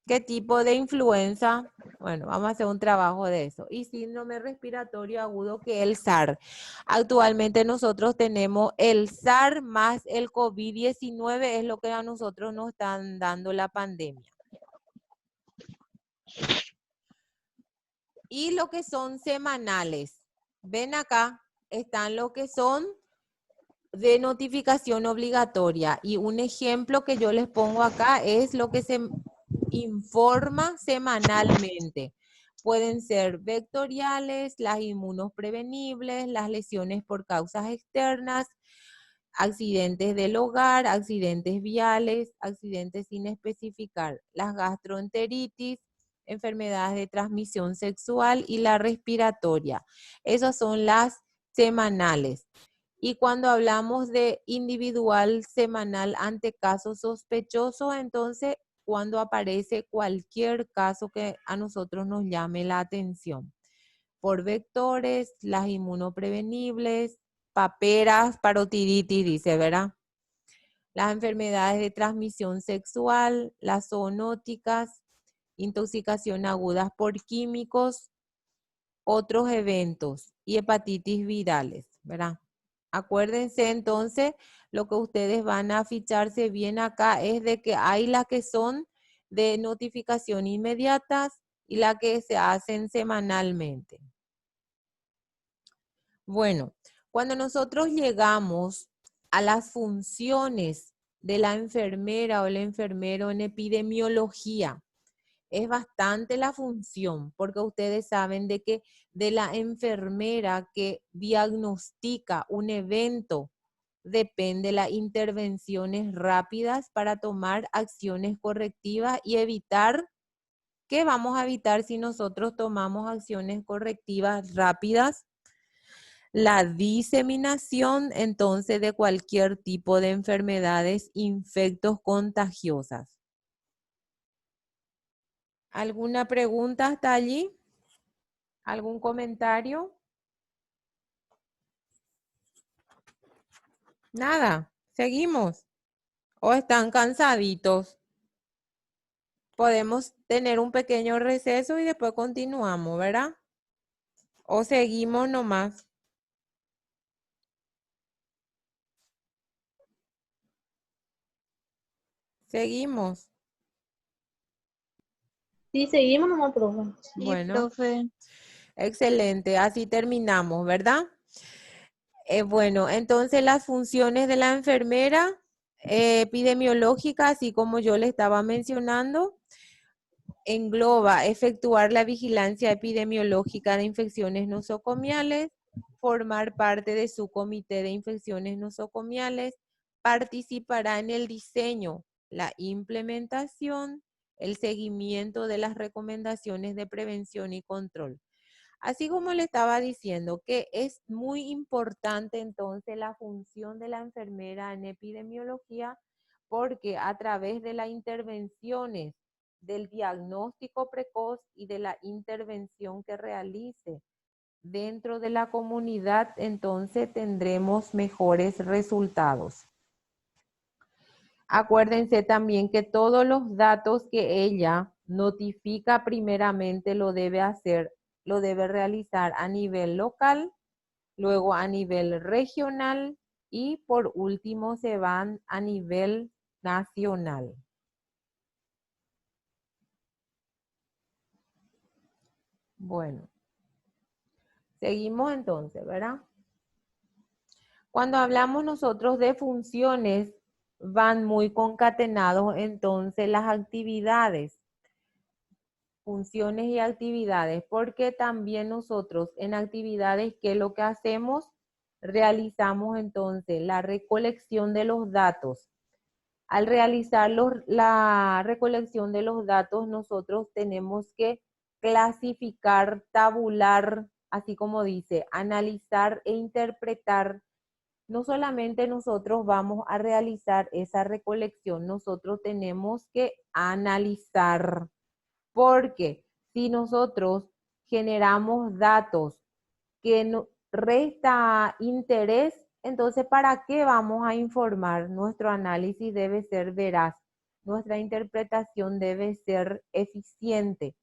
¿Qué tipo de influenza? Bueno, vamos a hacer un trabajo de eso. Y síndrome respiratorio agudo, que es el SARS. Actualmente nosotros tenemos el SARS más el COVID-19, es lo que a nosotros nos están dando la pandemia. Y lo que son semanales. Ven acá, están lo que son de notificación obligatoria. Y un ejemplo que yo les pongo acá es lo que se informa semanalmente. Pueden ser vectoriales, las inmunoprevenibles, las lesiones por causas externas, accidentes del hogar, accidentes viales, accidentes sin especificar, las gastroenteritis, enfermedades de transmisión sexual y la respiratoria. Esas son las semanales. Y cuando hablamos de individual semanal ante casos sospechosos, entonces cuando aparece cualquier caso que a nosotros nos llame la atención. Por vectores, las inmunoprevenibles, paperas, parotiditis, dice, ¿verdad? Las enfermedades de transmisión sexual, las zoonóticas, intoxicación agudas por químicos, otros eventos y hepatitis virales, ¿verdad? Acuérdense entonces, lo que ustedes van a ficharse bien acá es de que hay las que son de notificación inmediatas y las que se hacen semanalmente. Bueno, cuando nosotros llegamos a las funciones de la enfermera o el enfermero en epidemiología, es bastante la función, porque ustedes saben de que de la enfermera que diagnostica un evento depende las intervenciones rápidas para tomar acciones correctivas y evitar. ¿Qué vamos a evitar si nosotros tomamos acciones correctivas rápidas? La diseminación entonces de cualquier tipo de enfermedades infectos contagiosas. ¿Alguna pregunta hasta allí? ¿Algún comentario? Nada, seguimos. ¿O están cansaditos? Podemos tener un pequeño receso y después continuamos, ¿verdad? ¿O seguimos nomás? Seguimos. Sí, seguimos nomás, profe. Sí, Bueno, profe. excelente. Así terminamos, ¿verdad? Bueno, entonces las funciones de la enfermera epidemiológica, así como yo le estaba mencionando, engloba efectuar la vigilancia epidemiológica de infecciones nosocomiales, formar parte de su comité de infecciones nosocomiales, participará en el diseño, la implementación, el seguimiento de las recomendaciones de prevención y control. Así como le estaba diciendo que es muy importante entonces la función de la enfermera en epidemiología, porque a través de las intervenciones del diagnóstico precoz y de la intervención que realice dentro de la comunidad, entonces tendremos mejores resultados. Acuérdense también que todos los datos que ella notifica primeramente lo debe realizar a nivel local, luego a nivel regional y por último se van a nivel nacional. Bueno, seguimos entonces, ¿verdad? Cuando hablamos nosotros de funciones, van muy concatenados entonces las actividades, funciones y actividades, porque también nosotros en actividades, ¿qué es lo que hacemos? Realizamos entonces la recolección de los datos. Al realizar la recolección de los datos, nosotros tenemos que clasificar, tabular, así como dice, analizar e interpretar. No solamente nosotros vamos a realizar esa recolección, nosotros tenemos que analizar, porque si nosotros generamos datos que no resta interés, entonces ¿para qué vamos a informar? Nuestro análisis debe ser veraz, nuestra interpretación debe ser eficiente.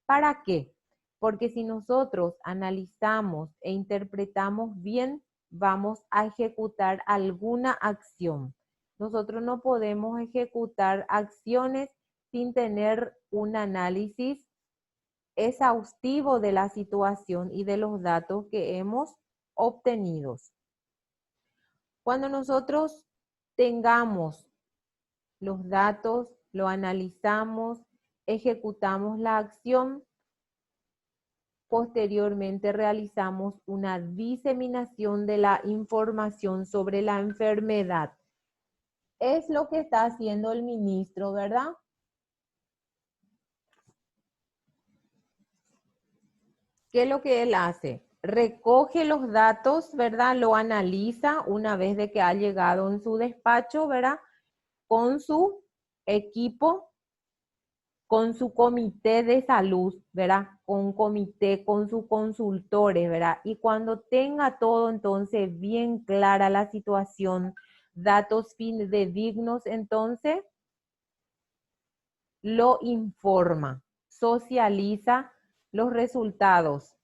¿Para qué? Porque si nosotros analizamos e interpretamos bien, vamos a ejecutar alguna acción. Nosotros no podemos ejecutar acciones sin tener un análisis exhaustivo de la situación y de los datos que hemos obtenido. Cuando nosotros tengamos los datos, lo analizamos, ejecutamos la acción, posteriormente realizamos una diseminación de la información sobre la enfermedad. Es lo que está haciendo el ministro, ¿verdad? ¿Qué es lo que él hace? Recoge los datos, ¿verdad? Lo analiza una vez de que ha llegado en su despacho, ¿verdad? Con su equipo, con su comité de salud, ¿verdad? Con comité, con sus consultores, ¿verdad? Y cuando tenga todo entonces bien clara la situación, datos fidedignos, entonces lo informa, socializa los resultados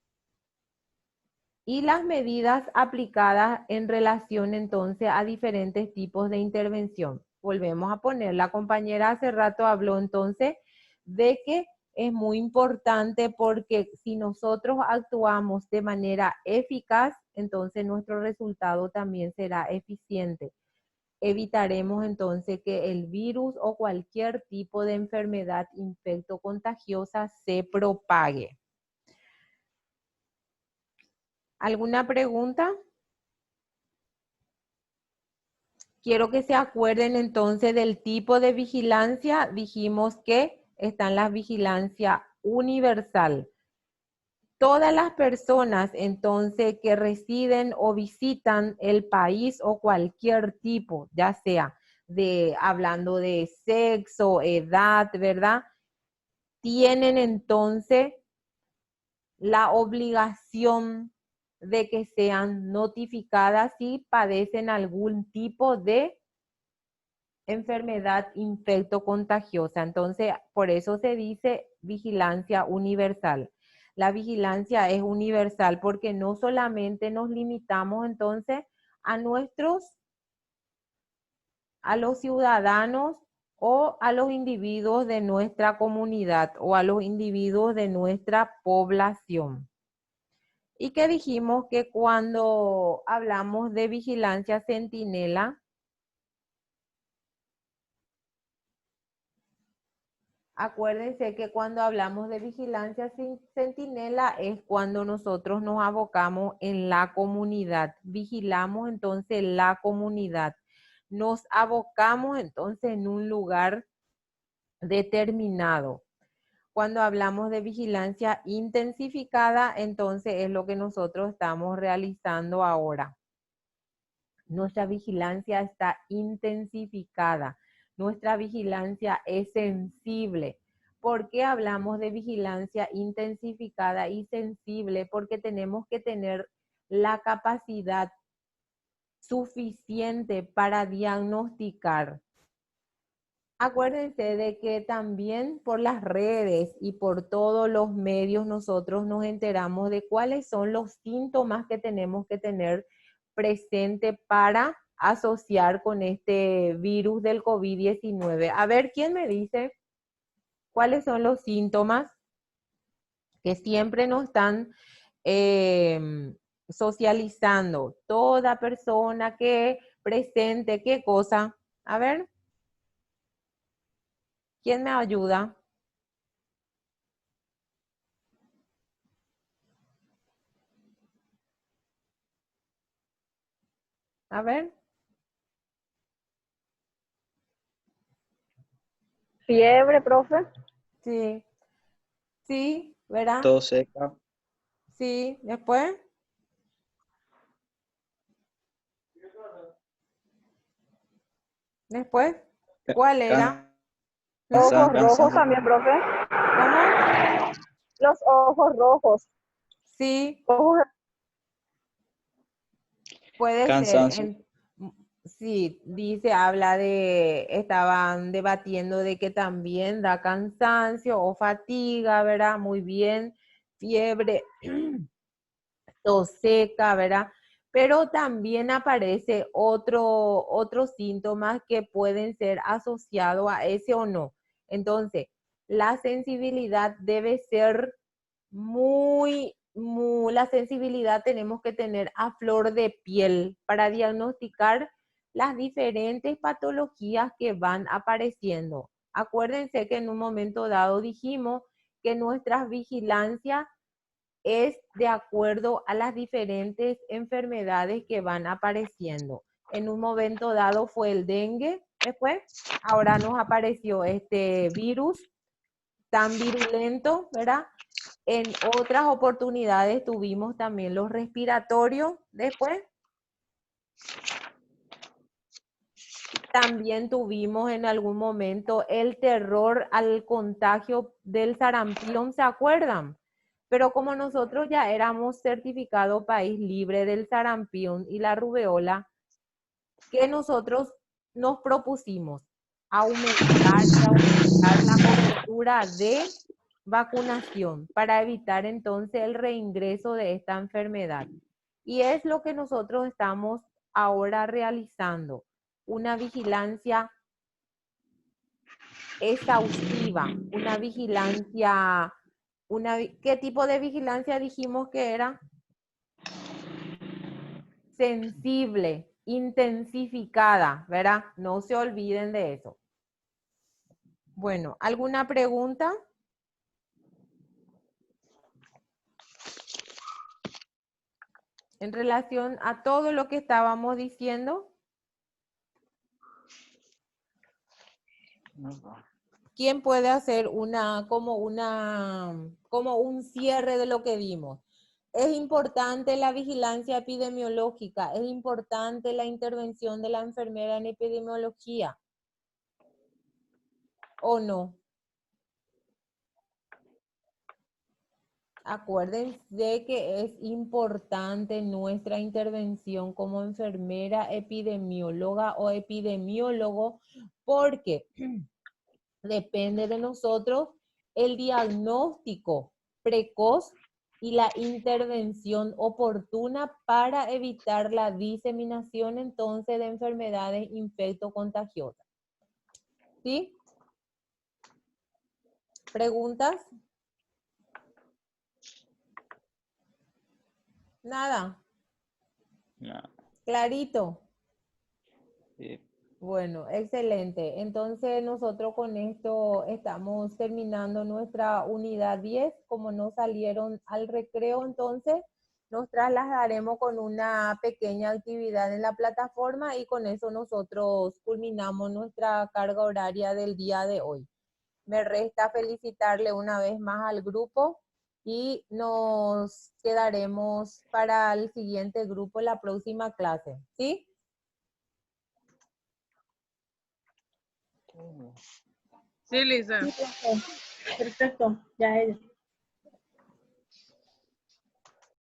y las medidas aplicadas en relación entonces a diferentes tipos de intervención. Volvemos a poner, la compañera hace rato habló entonces de que es muy importante porque si nosotros actuamos de manera eficaz, entonces nuestro resultado también será eficiente. Evitaremos entonces que el virus o cualquier tipo de enfermedad infecto-contagiosa se propague. ¿Alguna pregunta? Quiero que se acuerden entonces del tipo de vigilancia. Dijimos que está en la vigilancia universal. Todas las personas entonces que residen o visitan el país o cualquier tipo, ya sea hablando de sexo, edad, ¿verdad? Tienen entonces la obligación de que sean notificadas si padecen algún tipo de enfermedad infecto-contagiosa. Entonces, por eso se dice vigilancia universal. La vigilancia es universal porque no solamente nos limitamos entonces a los ciudadanos o a los individuos de nuestra comunidad o a los individuos de nuestra población. Y que dijimos que cuando hablamos de vigilancia centinela, acuérdense que cuando hablamos de vigilancia centinela es cuando nosotros nos abocamos en la comunidad. Vigilamos entonces la comunidad. Nos abocamos entonces en un lugar determinado. Cuando hablamos de vigilancia intensificada, entonces es lo que nosotros estamos realizando ahora. Nuestra vigilancia está intensificada. Nuestra vigilancia es sensible. ¿Por qué hablamos de vigilancia intensificada y sensible? Porque tenemos que tener la capacidad suficiente para diagnosticar. Acuérdense de que también por las redes y por todos los medios nosotros nos enteramos de cuáles son los síntomas que tenemos que tener presente para asociar con este virus del COVID-19. A ver, ¿quién me dice cuáles son los síntomas que siempre nos están socializando? Toda persona que presente, ¿qué cosa? A ver, ¿quién me ayuda? A ver. Fiebre, profe. Sí, sí, ¿verdad? Tos seca, Sí, después. Después, ¿cuál era? Ojos rojos cansancio, también, profe. ¿Cómo? Los ojos rojos. Sí, Ojos. puede ser. cansancio, Sí, dice, habla de, estaban debatiendo de que también da cansancio o fatiga, ¿verdad? Muy bien, fiebre, tos seca, ¿verdad? Pero también aparece otros síntomas que pueden ser asociados a ese o no. Entonces, la sensibilidad debe ser la sensibilidad tenemos que tener a flor de piel para diagnosticar las diferentes patologías que van apareciendo. Acuérdense que en un momento dado dijimos que nuestra vigilancia es de acuerdo a las diferentes enfermedades que van apareciendo. En un momento dado fue el dengue, después ahora nos apareció este virus tan virulento, ¿verdad? En otras oportunidades tuvimos también los respiratorios, después también tuvimos en algún momento el terror al contagio del sarampión, ¿se acuerdan? Pero como nosotros ya éramos certificado país libre del sarampión y la rubeola, que nosotros nos propusimos aumentar la cobertura de vacunación para evitar entonces el reingreso de esta enfermedad. Y es lo que nosotros estamos ahora realizando, una vigilancia exhaustiva, una vigilancia, ¿qué tipo de vigilancia dijimos que era? Sensible, intensificada, ¿verdad? No se olviden de eso. Bueno, ¿alguna pregunta? En relación a todo lo que estábamos diciendo. ¿Quién puede hacer como un cierre de lo que vimos? Es importante la vigilancia epidemiológica, es importante la intervención de la enfermera en epidemiología, ¿o no? Acuérdense que es importante nuestra intervención como enfermera epidemióloga o epidemiólogo porque depende de nosotros el diagnóstico precoz y la intervención oportuna para evitar la diseminación entonces de enfermedades infectocontagiosas. ¿Sí? ¿Preguntas? Nada. No. Clarito. Sí. Bueno, excelente. Entonces nosotros con esto estamos terminando nuestra unidad 10. Como no salieron al recreo, entonces nos trasladaremos con una pequeña actividad en la plataforma y con eso nosotros culminamos nuestra carga horaria del día de hoy. Me resta felicitarle una vez más al grupo y nos quedaremos para el siguiente grupo la próxima clase. ¿Sí? Sí, Lisa. Sí, profe. Perfecto, ya ella.